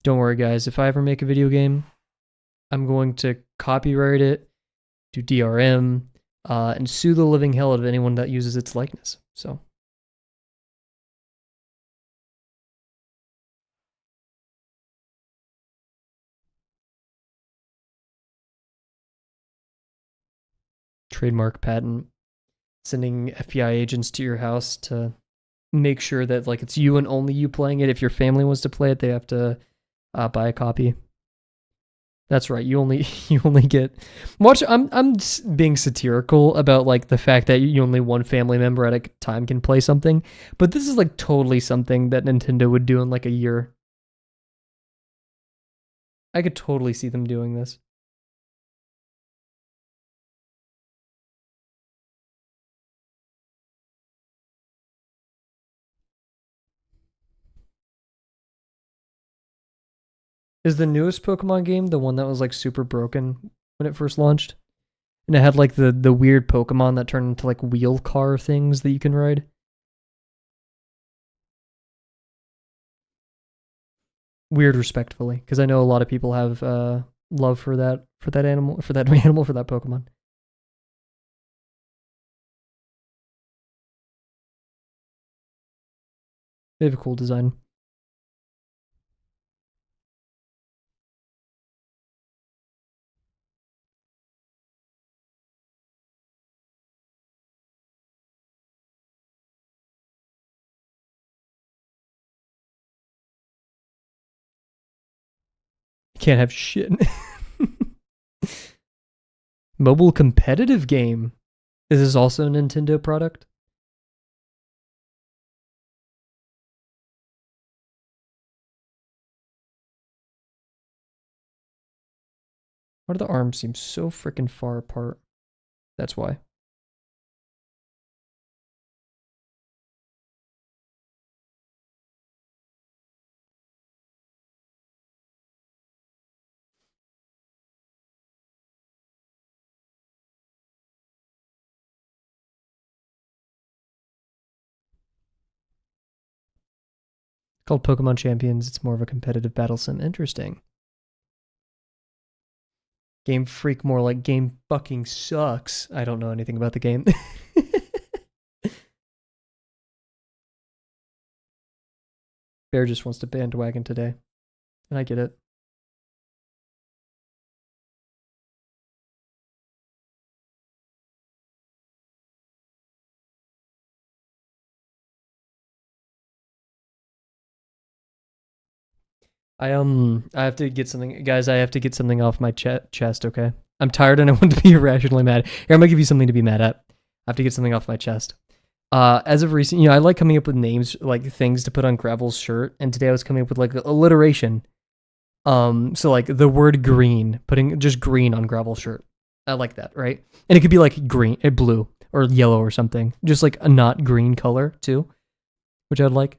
Don't worry, guys. If I ever make a video game, I'm going to copyright it, do DRM, and sue the living hell out of anyone that uses its likeness. So. Trademark patent, sending FBI agents to your house to make sure that like it's you and only you playing it. If your family wants to play it, they have to buy a copy. That's right. You only get watch. I'm being satirical about like the fact that you only one family member at a time can play something, but this is like totally something that Nintendo would do in like a year. I could totally see them doing this. Is the newest Pokemon game the one that was like super broken when it first launched? And it had like the weird Pokemon that turned into like wheel car things that you can ride? Weird respectfully, because I know a lot of people have love for that animal, for that animal, for that Pokemon. They have a cool design. You can't have shit. Mobile competitive game. Is this also a Nintendo product? Why do the arms seem so freaking far apart? That's why. Called Pokemon Champions. It's more of a competitive battle sim. Interesting. Game Freak, more like game fucking sucks. I don't know anything about the game. Bear just wants to bandwagon today. And I get it. I have to get something, guys. I have to get something off my chest. Okay, I'm tired and I want to be irrationally mad. Here, I'm gonna give you something to be mad at. I have to get something off my chest. As of recent, I like coming up with names, like things to put on Gravel's shirt, and today I was coming up with like alliteration. So like the word green, putting just green on Gravel's shirt. I like that, right? And it could be like green, blue, or yellow, or something. Just like a not green color too, which I'd like.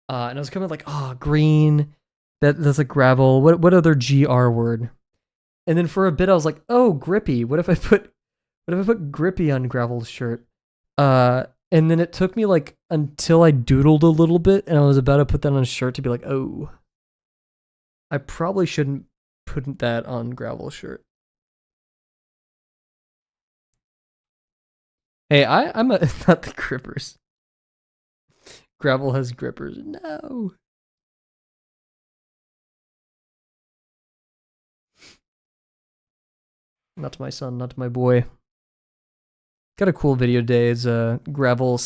And I was coming like, green. That's like Gravel. What other GR word? And then for a bit I was like, oh, Grippy. What if I put Grippy on Gravel's shirt? And then it took me like until I doodled a little bit and I was about to put that on a shirt to be like, oh, I probably shouldn't put that on Gravel's shirt. Hey, I'm not the grippers. Gravel has grippers. No. Not to my son, not to my boy. Got a cool video today. Is a Grackle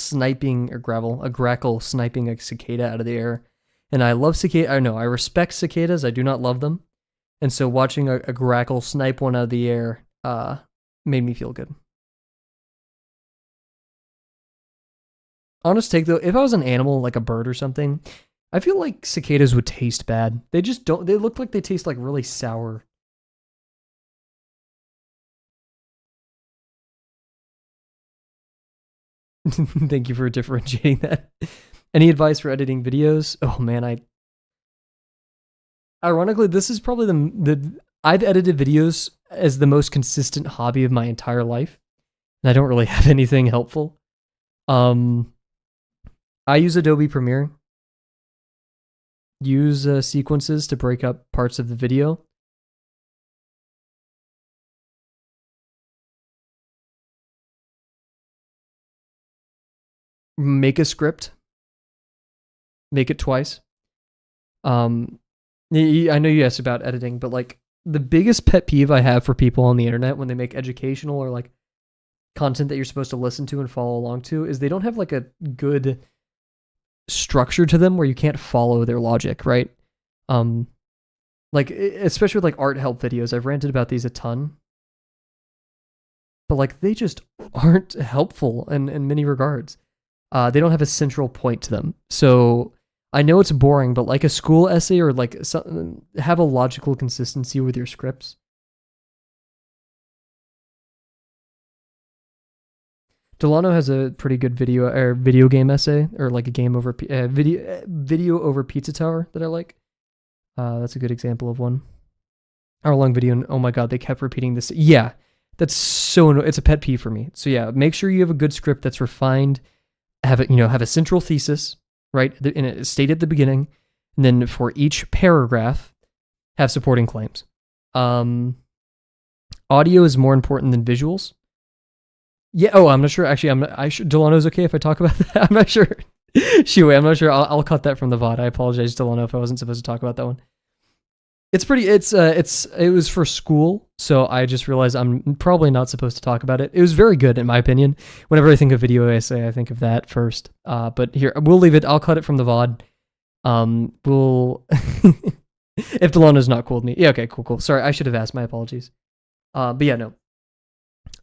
sniping a cicada out of the air. And I love cicada. I know, I respect cicadas. I do not love them. And so watching a Grackle snipe one out of the air made me feel good. Honest take though, if I was an animal like a bird or something, I feel like cicadas would taste bad. They just don't. They look like they taste like really sour. Thank you for differentiating that. Any advice for editing videos? Oh man, ironically, this is probably the I've edited videos as the most consistent hobby of my entire life, and I don't really have anything helpful. I use Adobe Premiere. Use sequences to break up parts of the video. Make a script. Make it twice. I know you asked about editing, but like the biggest pet peeve I have for people on the internet when they make educational or like content that you're supposed to listen to and follow along to is they don't have like a good structure to them where you can't follow their logic, right? Like especially with like art help videos, I've ranted about these a ton, but like they just aren't helpful in many regards. They don't have a central point to them. So I know it's boring, but like a school essay or like have a logical consistency with your scripts. Delano has a pretty good video game essay or like a game over video over Pizza Tower that I like. That's a good example of one. Hour-long video, and oh my god, they kept repeating this. Yeah, that's so it's a pet peeve for me. So yeah, make sure you have a good script that's refined. Have it, have a central thesis, right? And it stated at the beginning, and then for each paragraph, have supporting claims. Audio is more important than visuals. Yeah. Oh, I'm not sure. Actually, Delano's okay if I talk about that. I'm not sure. Shoot, I'm not sure. I'll cut that from the VOD. I apologize, Delano, if I wasn't supposed to talk about that one. It was for school, so I just realized I'm probably not supposed to talk about it. It was very good in my opinion. Whenever I think of video essay, I think of that first. But here, we'll leave it. I'll cut it from the VOD. We'll if Delano's not cool with me. Yeah, okay, cool. Sorry, I should have asked. My apologies. But yeah, no.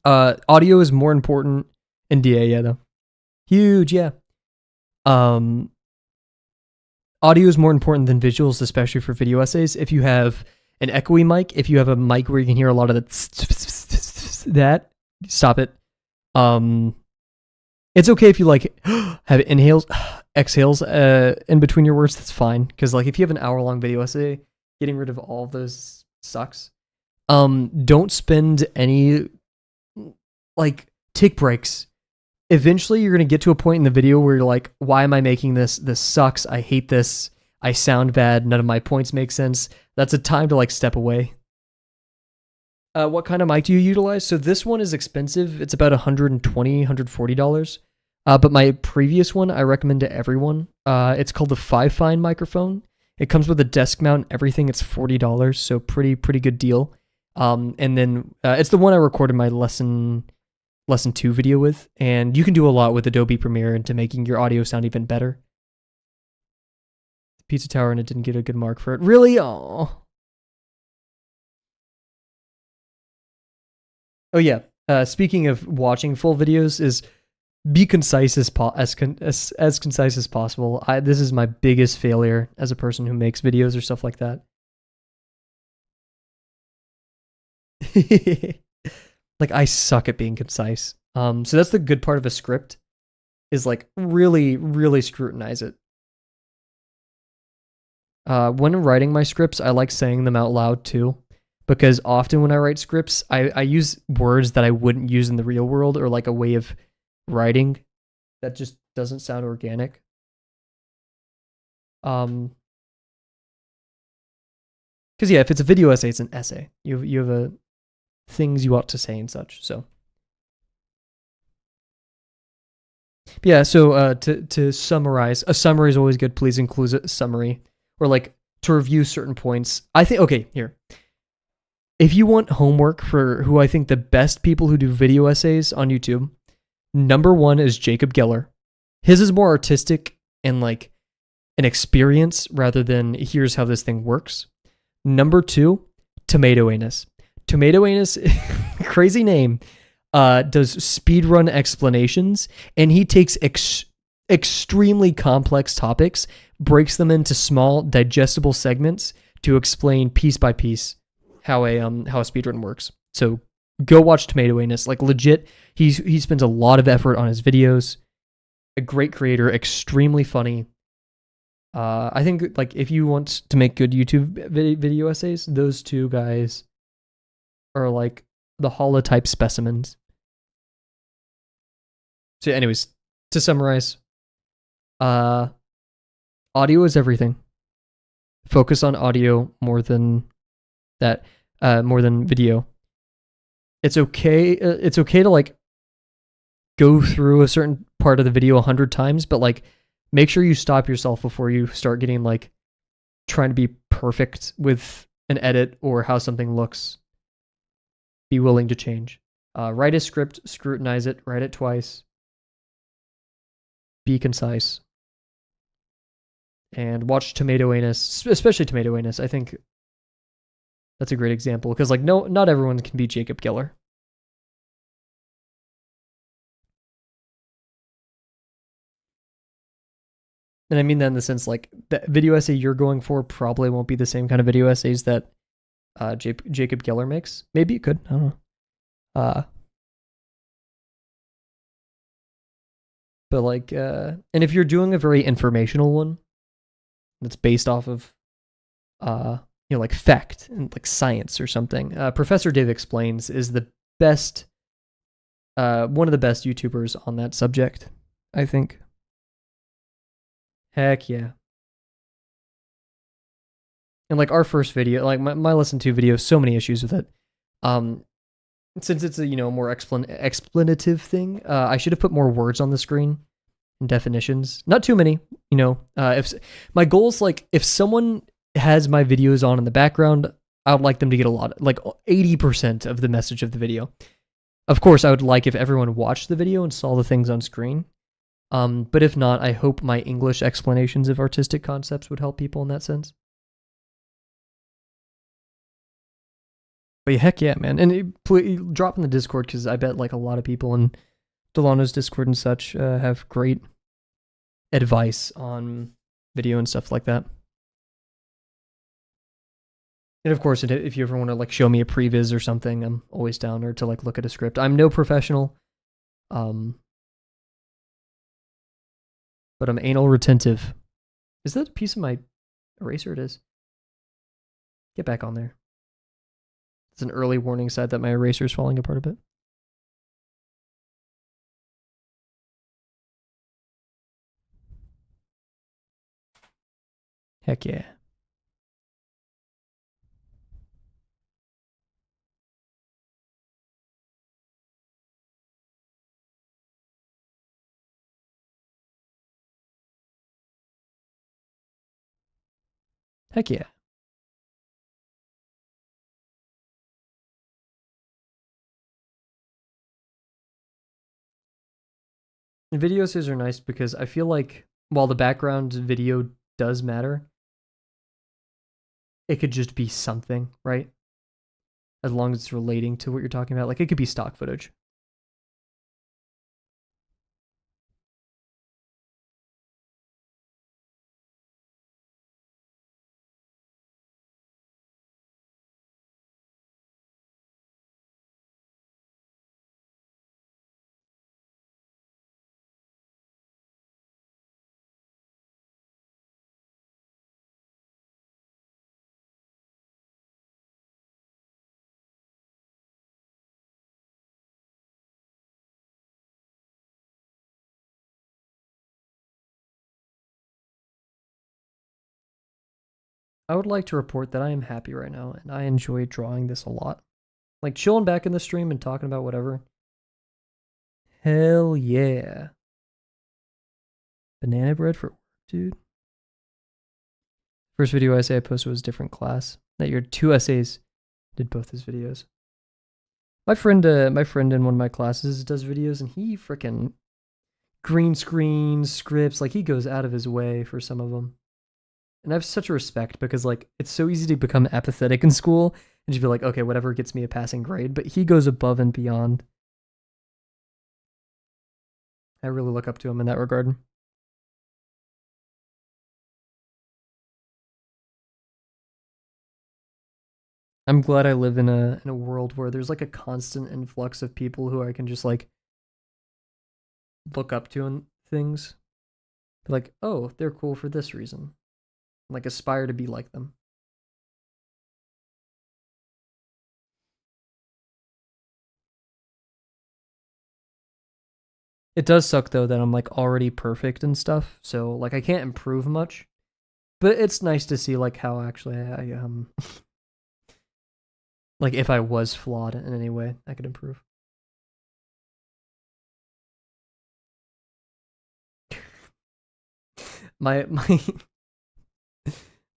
Audio is more important in DA, yeah, though. Huge, yeah. Audio is more important than visuals, especially for video essays. If you have an echoey mic, if you have a mic where you can hear a lot of that, stop it. It's okay if you like have inhales, exhales in between your words. That's fine, because like if you have an hour-long video essay, getting rid of all of those sucks. Don't spend any like take breaks. Eventually you're going to get to a point in the video where you're like, why am I making this? This sucks. I hate this. I sound bad. None of my points make sense. That's a time to like step away. What kind of mic do you utilize? So this one is expensive. It's about $120, $140. But my previous one, I recommend to everyone. It's called the 5Fine microphone. It comes with a desk mount and everything. It's $40. So pretty good deal. And then it's the one I recorded my lesson 2 video with, and you can do a lot with Adobe Premiere into making your audio sound even better. Pizza Tower, and it didn't get a good mark for it. Really? Oh yeah. Speaking of watching full videos, is be concise as concise as possible. This is my biggest failure as a person who makes videos or stuff like that. Like, I suck at being concise. So that's the good part of a script, is like really scrutinize it. When writing my scripts, I like saying them out loud too, because often when I write scripts, I use words that I wouldn't use in the real world, or like a way of writing that just doesn't sound organic. Because yeah, if it's a video essay, it's an essay. You have a things you ought to say and such. So yeah, so to summarize, a summary is always good. Please include a summary, or like to review certain points. I think, okay, here, if you want homework for who I think the best people who do video essays on YouTube, number 1 is Jacob Geller. His is more artistic and like an experience rather than here's how this thing works. Number 2, Tomato Anus. Tomato Anus, crazy name, does speedrun explanations, and he takes extremely complex topics, breaks them into small, digestible segments to explain piece by piece how a speedrun works. So go watch Tomato Anus. Like, legit, he spends a lot of effort on his videos. A great creator, extremely funny. I think like if you want to make good YouTube video essays, those two guys are like the holotype specimens. So anyways, to summarize, audio is everything. Focus on audio more than that, more than video. It's okay to like go through a certain part of the video 100 times, but like make sure you stop yourself before you start getting like trying to be perfect with an edit or how something looks. Be willing to change. Write a script, scrutinize it, write it twice. Be concise. And watch Tomato Anus, especially Tomato Anus. I think that's a great example, because like not everyone can be Jacob Geller. And I mean that in the sense like the video essay you're going for probably won't be the same kind of video essays that Jacob Geller makes. Maybe it could. I don't know. But like, and if you're doing a very informational one that's based off of like fact and like science or something. Professor Dave Explains is the best, one of the best YouTubers on that subject, I think. Heck yeah. And like our first video, like my lesson 2 video, so many issues with it. Since it's a more explanative thing, I should have put more words on the screen and definitions. Not too many, if my goal is like if someone has my videos on in the background, I would like them to get a lot, like 80% of the message of the video. Of course, I would like if everyone watched the video and saw the things on screen. But if not, I hope my English explanations of artistic concepts would help people in that sense. But yeah, heck yeah, man. And please drop in the Discord, because I bet like a lot of people in Delano's Discord and such have great advice on video and stuff like that. And of course, if you ever want to like show me a previs or something, I'm always down, or to like look at a script. I'm no professional, but I'm anal retentive. Is that a piece of my eraser? It is. Get back on there. It's an early warning sign that my eraser is falling apart a bit. Heck yeah. Heck yeah. And video essays are nice because I feel like while the background video does matter, it could just be something, right? As long as it's relating to what you're talking about. Like it could be stock footage. I would like to report that I am happy right now, and I enjoy drawing this a lot. Like chilling back in the stream and talking about whatever. Hell yeah. Banana bread for work, dude. First video essay I posted was different class. That year, 2 essays did both his videos. My friend in one of my classes does videos, and he frickin' green screen scripts. Like he goes out of his way for some of them. And I have such a respect because like it's so easy to become apathetic in school and just be like, okay, whatever gets me a passing grade. But he goes above and beyond. I really look up to him in that regard. I'm glad I live in a world where there's like a constant influx of people who I can just like look up to and things. Like, oh, they're cool for this reason. Like aspire to be like them. It does suck though that I'm like already perfect and stuff, so like I can't improve much. But it's nice to see like how actually I like if I was flawed in any way, I could improve. My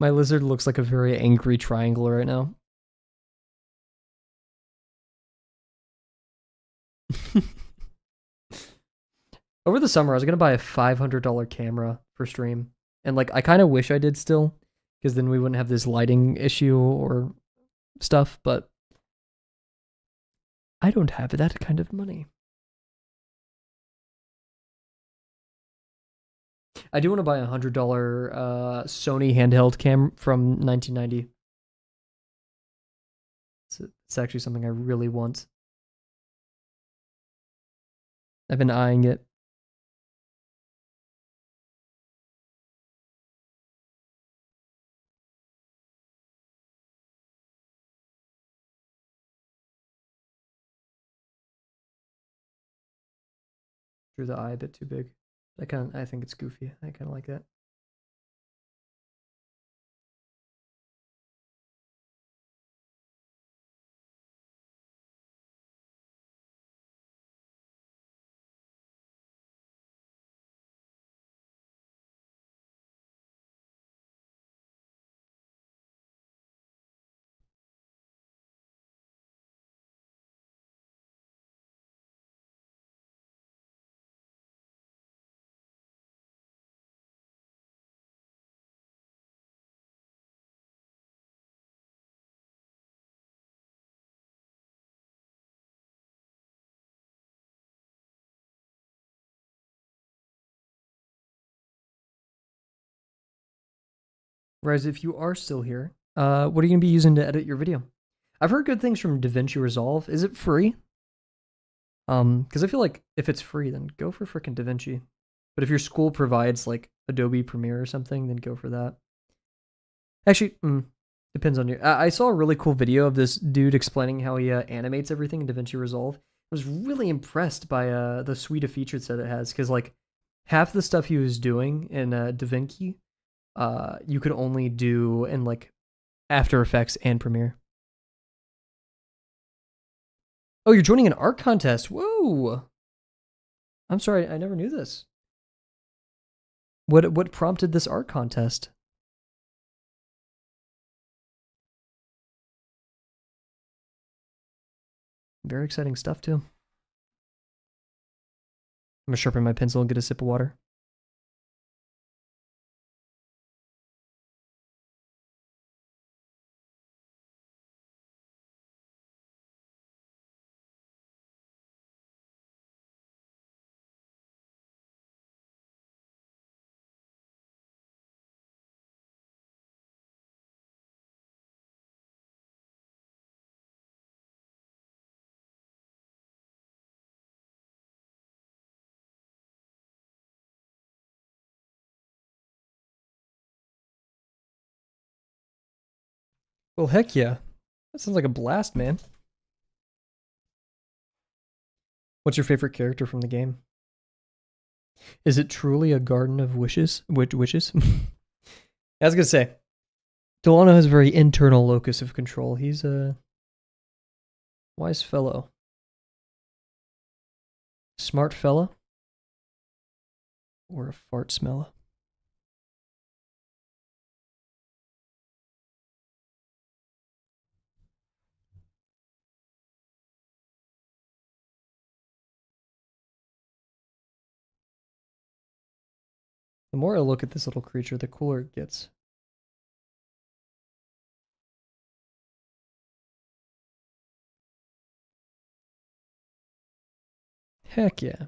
my lizard looks like a very angry triangle right now. Over the summer, I was gonna buy a $500 camera for stream, and like I kind of wish I did still, because then we wouldn't have this lighting issue or stuff. But I don't have that kind of money. I do want to buy a $100 Sony handheld cam from 1990. It's actually something I really want. I've been eyeing it. Drew the eye a bit too big. I think it's goofy. I kind of like that. Rise, if you are still here, what are you going to be using to edit your video? I've heard good things from DaVinci Resolve. Is it free? Because I feel like if it's free, then go for frickin' DaVinci. But if your school provides like Adobe Premiere or something, then go for that. Actually, depends on you. I saw a really cool video of this dude explaining how he animates everything in DaVinci Resolve. I was really impressed by the suite of features that it has, because like half the stuff he was doing in DaVinci, you could only do in like After Effects and Premiere. Oh, you're joining an art contest. Whoa. I'm sorry, I never knew this. What prompted this art contest? Very exciting stuff too. I'm gonna sharpen my pencil and get a sip of water. Well, heck yeah. That sounds like a blast, man. What's your favorite character from the game? Is it truly a garden of wishes? Wishes? I was gonna say, Delano has a very internal locus of control. He's a wise fellow. Smart fella? Or a fart smeller? The more I look at this little creature, the cooler it gets. Heck yeah.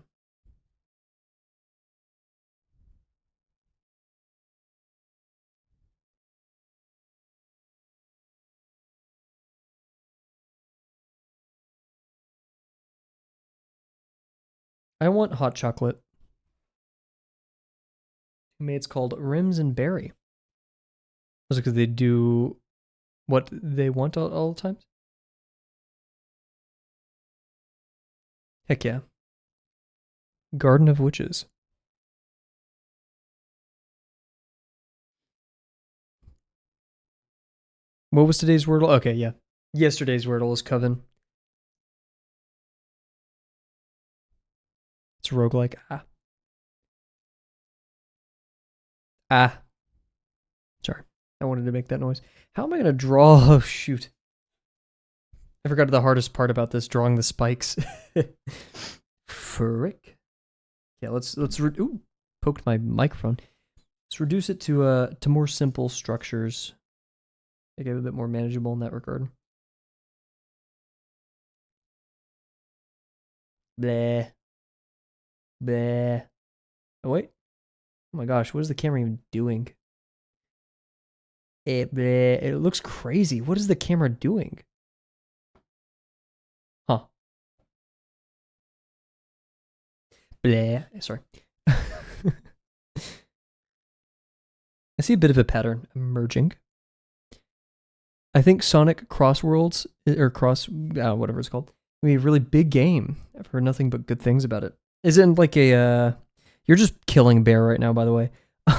I want hot chocolate. It's called Rims and Berry. Was it because they do what they want all the times? Heck yeah. Garden of Witches. What was today's Wordle? Okay, yeah. Yesterday's Wordle was Coven. It's roguelike. Sorry. I wanted to make that noise. How am I going to draw? Oh, shoot. I forgot the hardest part about this, drawing the spikes. Frick. Yeah, let's ooh, poked my microphone. Let's reduce it to more simple structures. Make it a bit more manageable in that regard. Bleh. Bleh. Oh, wait. Oh my gosh, what is the camera even doing? It looks crazy. What is the camera doing? Huh. Bleh. Sorry. I see a bit of a pattern emerging. I think Sonic Crossworlds, or whatever it's called, will be a really big game. I've heard nothing but good things about it. Is it in like a you're just killing bear right now, by the way.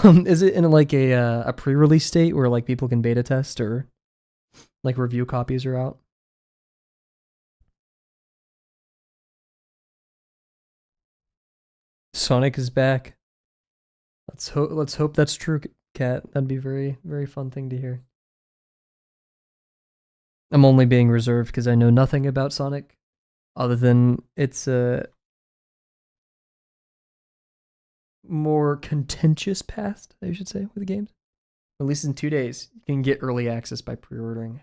Is it in like a pre-release state where like people can beta test or like review copies are out? Sonic is back. Let's hope that's true, Cat. That'd be very very fun thing to hear. I'm only being reserved because I know nothing about Sonic, other than it's a more contentious past, I should say, with the games. At least in 2 days, you can get early access by pre-ordering.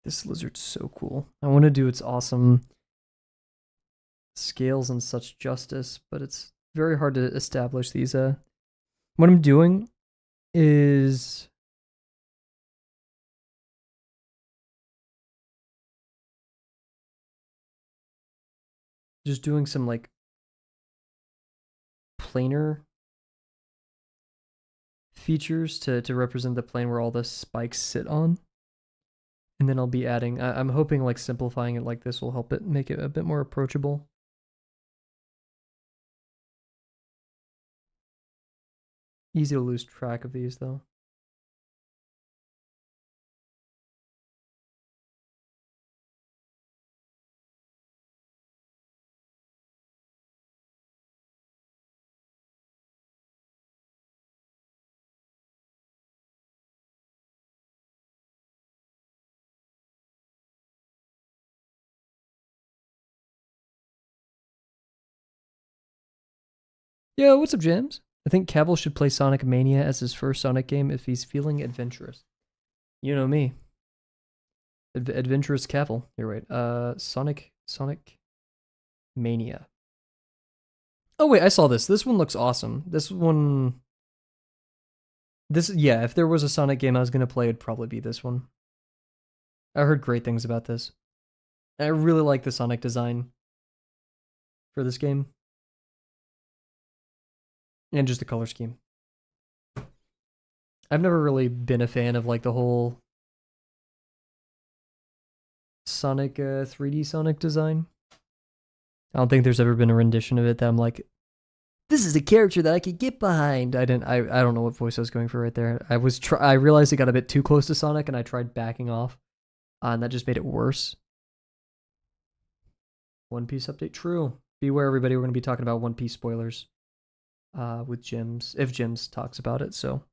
This lizard's so cool. I want to do its awesome scales and such justice, but it's very hard to establish these. What I'm doing is just doing some like planar features to represent the plane where all the spikes sit on. And then I'll be adding, I'm hoping like simplifying it like this will help it make it a bit more approachable. Easy to lose track of these though. Yo, what's up, James? I think Kavel should play Sonic Mania as his first Sonic game if he's feeling adventurous. You know me. Adventurous Kavel. You're right. Sonic Mania. Oh wait, I saw this. This one looks awesome. Yeah, if there was a Sonic game I was gonna play, it'd probably be this one. I heard great things about this. I really like the Sonic design for this game. And just the color scheme. I've never really been a fan of like the whole Sonic 3D Sonic design. I don't think there's ever been a rendition of it that I'm like, this is a character that I could get behind. I don't know what voice I was going for right there. I realized it got a bit too close to Sonic and I tried backing off. And that just made it worse. One Piece update, true. Beware everybody, we're going to be talking about One Piece spoilers with Jims, if Jims talks about it, so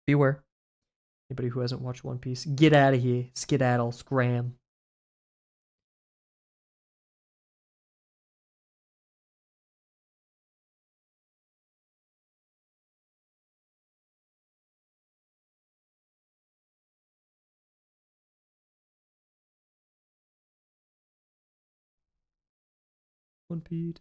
beware. Anybody who hasn't watched One Piece, get out of here. Skedaddle, scram. One Piece.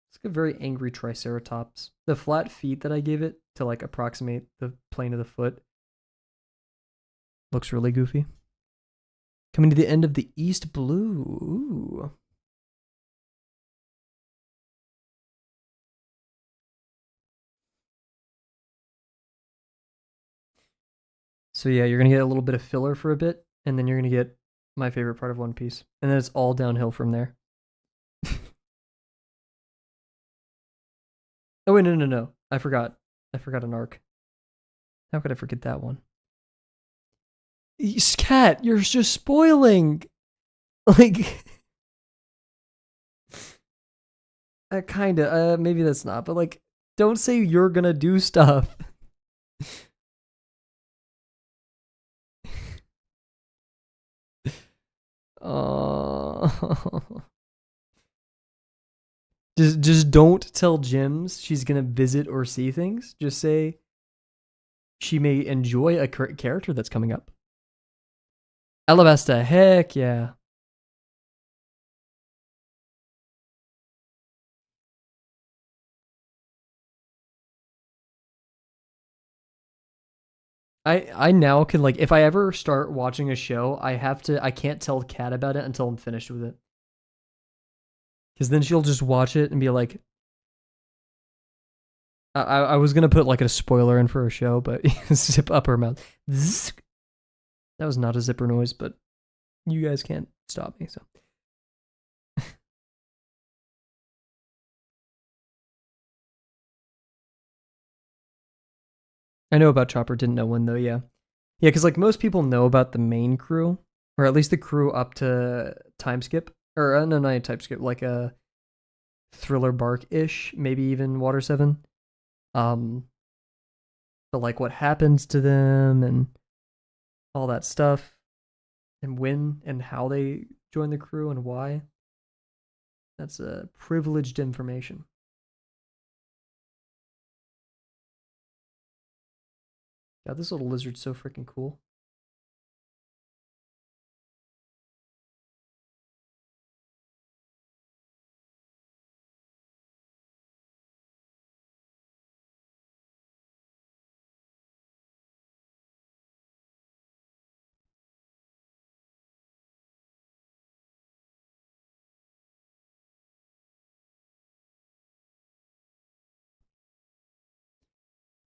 It's like a very angry Triceratops. The flat feet that I gave it to like approximate the plane of the foot looks really goofy. Coming to the end of the East Blue. Ooh. So yeah, you're gonna get a little bit of filler for a bit, and then you're gonna get my favorite part of One Piece, and then it's all downhill from there. Oh wait, no. I forgot. I forgot an arc. How could I forget that one? Cat, you're just spoiling. Like, kinda. Maybe that's not, but like, don't say you're gonna do stuff. Oh. Just don't tell Jims she's gonna visit or see things. Just say she may enjoy a character that's coming up. Alabasta, heck yeah. I now can, like, if I ever start watching a show, I can't tell Kat about it until I'm finished with it. Because then she'll just watch it and be like, I was gonna put like a spoiler in for a show, but zip up her mouth. That was not a zipper noise, but you guys can't stop me. So I know about Chopper. Didn't know when though. Yeah, yeah. Because like most people know about the main crew, or at least the crew up to time skip, or no, not time skip, like a Thriller Bark ish, maybe even Water 7. Um, but like what happens to them and all that stuff, and when and how they join the crew and why. That's privileged information. God, this little lizard's so freaking cool.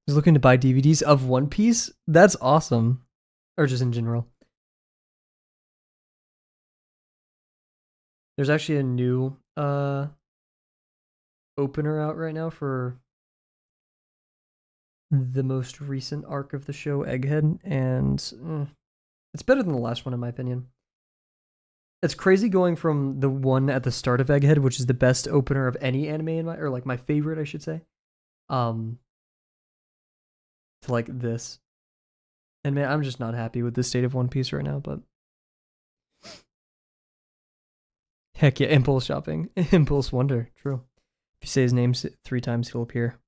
He's looking to buy DVDs of One Piece. That's awesome. Or just in general. There's actually a new opener out right now for the most recent arc of the show, Egghead, and it's better than the last one in my opinion. It's crazy going from the one at the start of Egghead, which is the best opener of any anime in my, or like my favorite, I should say, um, to like this. And man, I'm just not happy with the state of One Piece right now, but heck yeah, impulse shopping. Impulse wonder, true. If you say his name 3 times, he'll appear.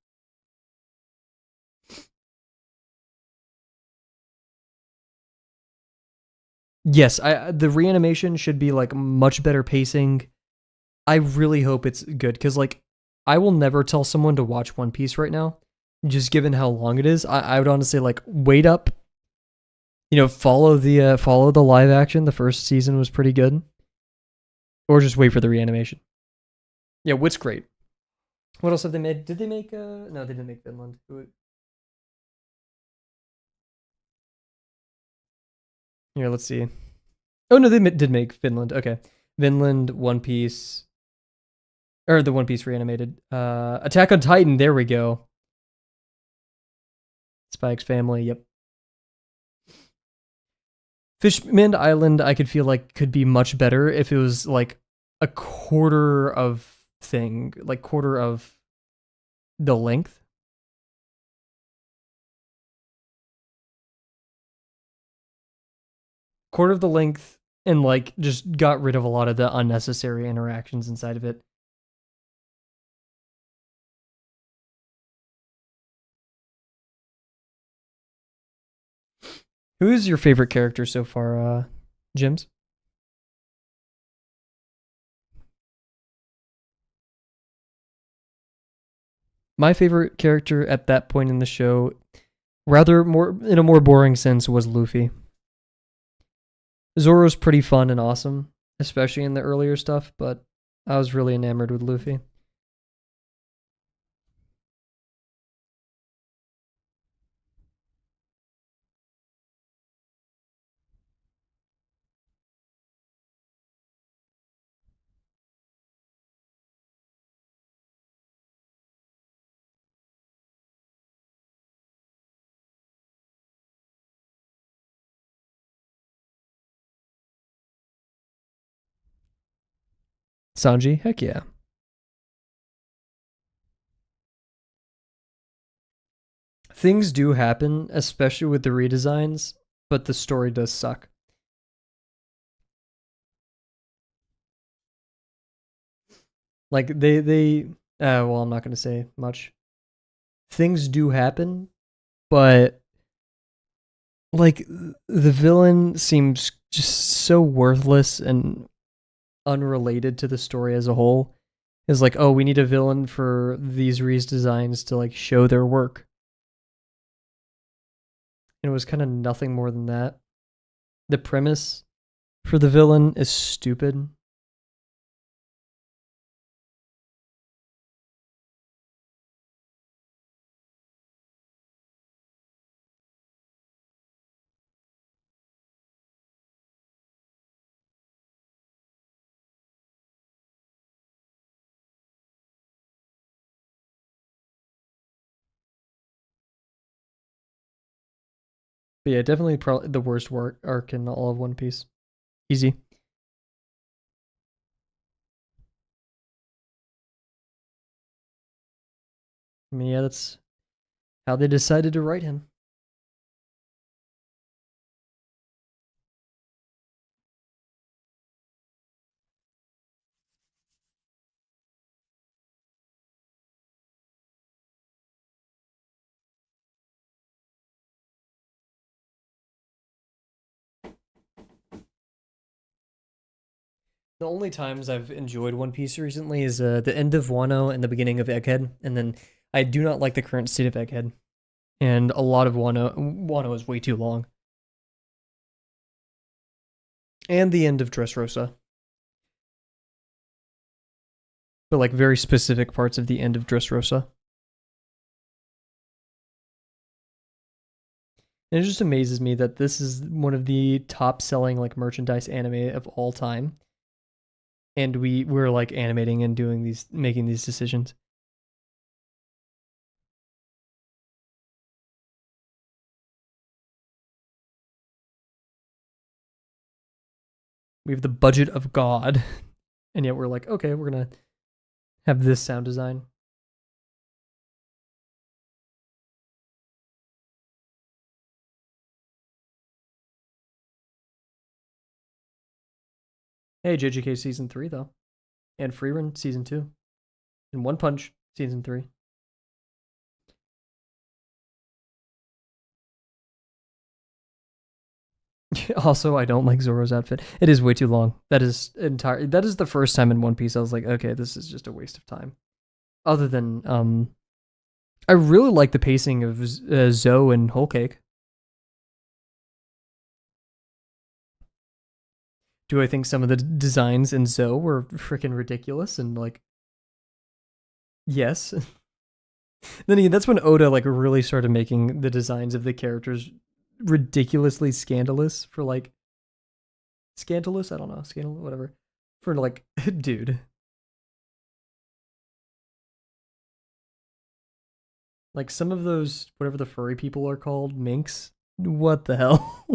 Yes, the reanimation should be like much better pacing. I really hope it's good because like I will never tell someone to watch One Piece right now, just given how long it is. I would honestly like wait up. You know, follow the live action. The first season was pretty good, or just wait for the reanimation. Yeah, Wit's great. What else have they made? Did they make? No, they didn't make Finland. Here, let's see. Oh no, they did make Finland. Okay, Finland, One Piece, or the One Piece reanimated. Attack on Titan. There we go. Spike's family. Yep. Fishman Island, I could feel like could be much better if it was like a quarter of thing, like quarter of the length. Quarter of the length and like just got rid of a lot of the unnecessary interactions inside of it. Who is your favorite character so far, Jims? My favorite character at that point in the show, rather more in a more boring sense, was Luffy. Zoro's pretty fun and awesome, especially in the earlier stuff, but I was really enamored with Luffy. Sanji, heck yeah. Things do happen, especially with the redesigns, but the story does suck. Like well, I'm not gonna say much. Things do happen, but like the villain seems just so worthless and unrelated to the story as a whole. Is like, oh, we need a villain for these redesigns to like show their work. And it was kind of nothing more than that. The premise for the villain is stupid. But yeah, definitely probably the worst work arc in all of One Piece. Easy. I mean, yeah, that's how they decided to write him. The only times I've enjoyed One Piece recently is the end of Wano and the beginning of Egghead, and then I do not like the current state of Egghead, and a lot of Wano is way too long, and the end of Dressrosa, but like very specific parts of the end of Dressrosa. And it just amazes me that this is one of the top selling like merchandise anime of all time, and we're like animating and making these decisions. We have the budget of God, and yet we're like, okay, we're gonna have this sound design. Hey, JJK season 3 though, and Freerun season 2, and One Punch season 3. Also, I don't like Zoro's outfit. It is way too long. That is the first time in One Piece I was like, okay, this is just a waste of time. Other than I really like the pacing of Zoe and Whole Cake. Do I think some of the designs in Zoe were freaking ridiculous and like yes. Then again, that's when Oda like really started making the designs of the characters ridiculously scandalous for like scandalous, I don't know, scandalous, whatever. For like dude. Like some of those whatever the furry people are called, minks. What the hell?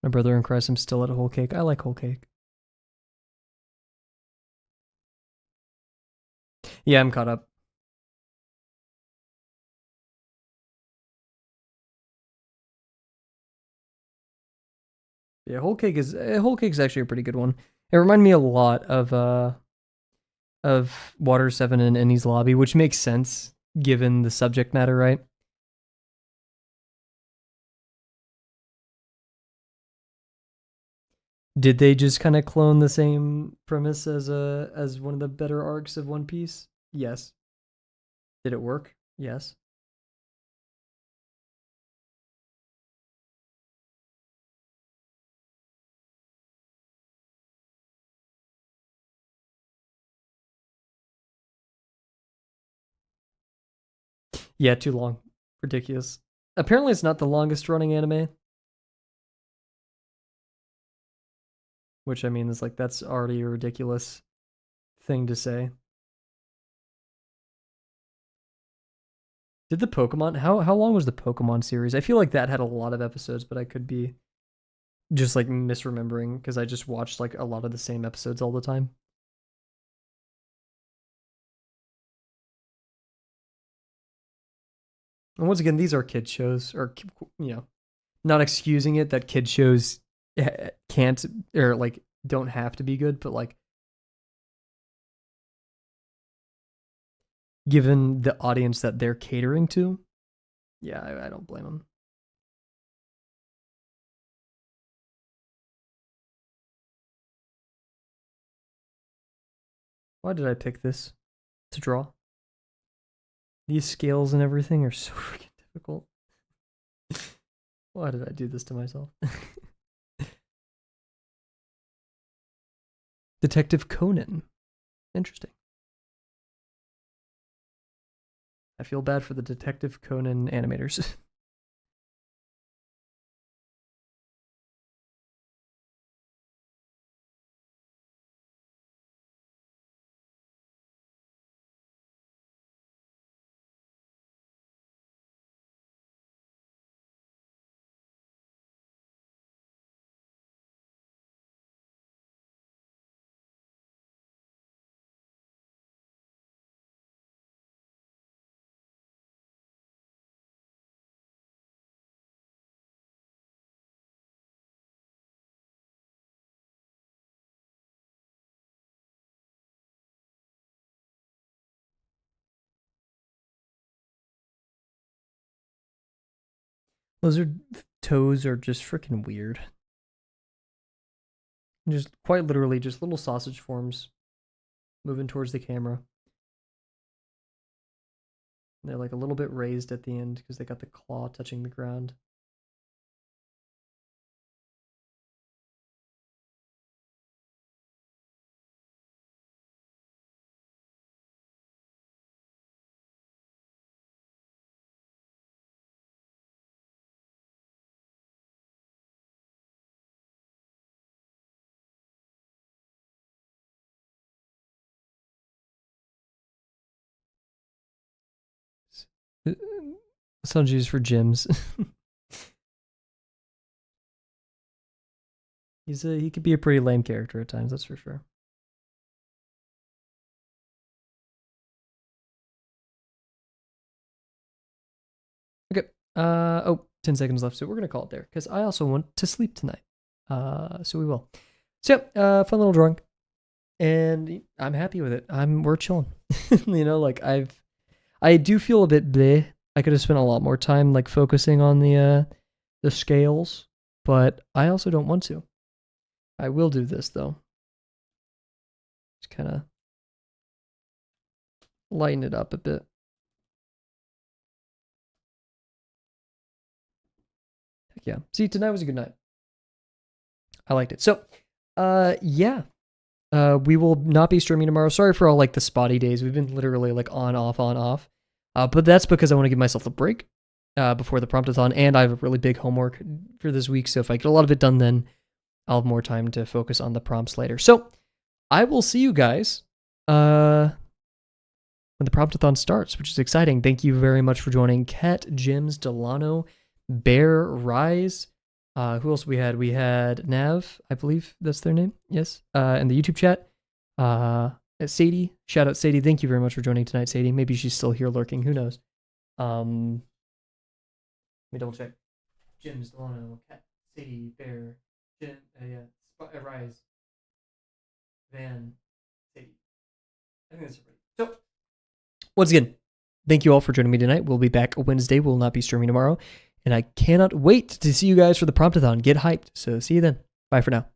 My brother in Christ, I'm still at a Whole Cake. I like Whole Cake. Yeah, I'm caught up. Yeah, Whole Cake's actually a pretty good one. It reminded me a lot of Water 7 and Enies Lobby, which makes sense given the subject matter, right? Did they just kind of clone the same premise as one of the better arcs of One Piece? Yes. Did it work? Yes. Yeah, too long. Ridiculous. Apparently it's not the longest running anime. Which I mean is like that's already a ridiculous thing to say. Did the Pokemon how long was the Pokemon series? I feel like that had a lot of episodes, but I could be just like misremembering because I just watched like a lot of the same episodes all the time. And once again, these are kid shows, or not excusing it that kid shows can't or like don't have to be good, but like given the audience that they're catering to, yeah, I don't blame them. Why did I pick this to draw? These scales and everything are so freaking difficult. Why did I do this to myself? Detective Conan. Interesting. I feel bad for the Detective Conan animators. Lizard toes are just freaking weird. Just quite literally just little sausage forms moving towards the camera. They're like a little bit raised at the end because they got the claw touching the ground. Sanji's for gyms. He could be a pretty lame character at times, that's for sure. Okay. 10 seconds left, so we're gonna call it there because I also want to sleep tonight. So we will. So yeah, fun little drawing, and I'm happy with it. We're chilling. Like I do feel a bit bleh. I could have spent a lot more time like focusing on the scales, but I also don't want to. I will do this though. Just kind of lighten it up a bit. Heck yeah. See, tonight was a good night. I liked it. So, yeah. We will not be streaming tomorrow. Sorry for all like the spotty days. We've been literally like on, off, on, off. But that's because I want to give myself a break before the promptathon, and I have a really big homework for this week. So if I get a lot of it done, then I'll have more time to focus on the prompts later. So I will see you guys when the promptathon starts, which is exciting. Thank you very much for joining. Kat, Jims, Delano, Bear, Rise. Who else we had? We had Nav, I believe that's their name. Yes. In the YouTube chat. Sadie. Shout out Sadie. Thank you very much for joining tonight, Sadie. Maybe she's still here lurking. Who knows? Let me double check. Jims, Delano, Cat, Sadie, Bear, Jim, Rise, Van, Sadie. I think that's everybody. So, once again, thank you all for joining me tonight. We'll be back Wednesday. We'll not be streaming tomorrow. And I cannot wait to see you guys for the promptathon. Get hyped. So see you then. Bye for now.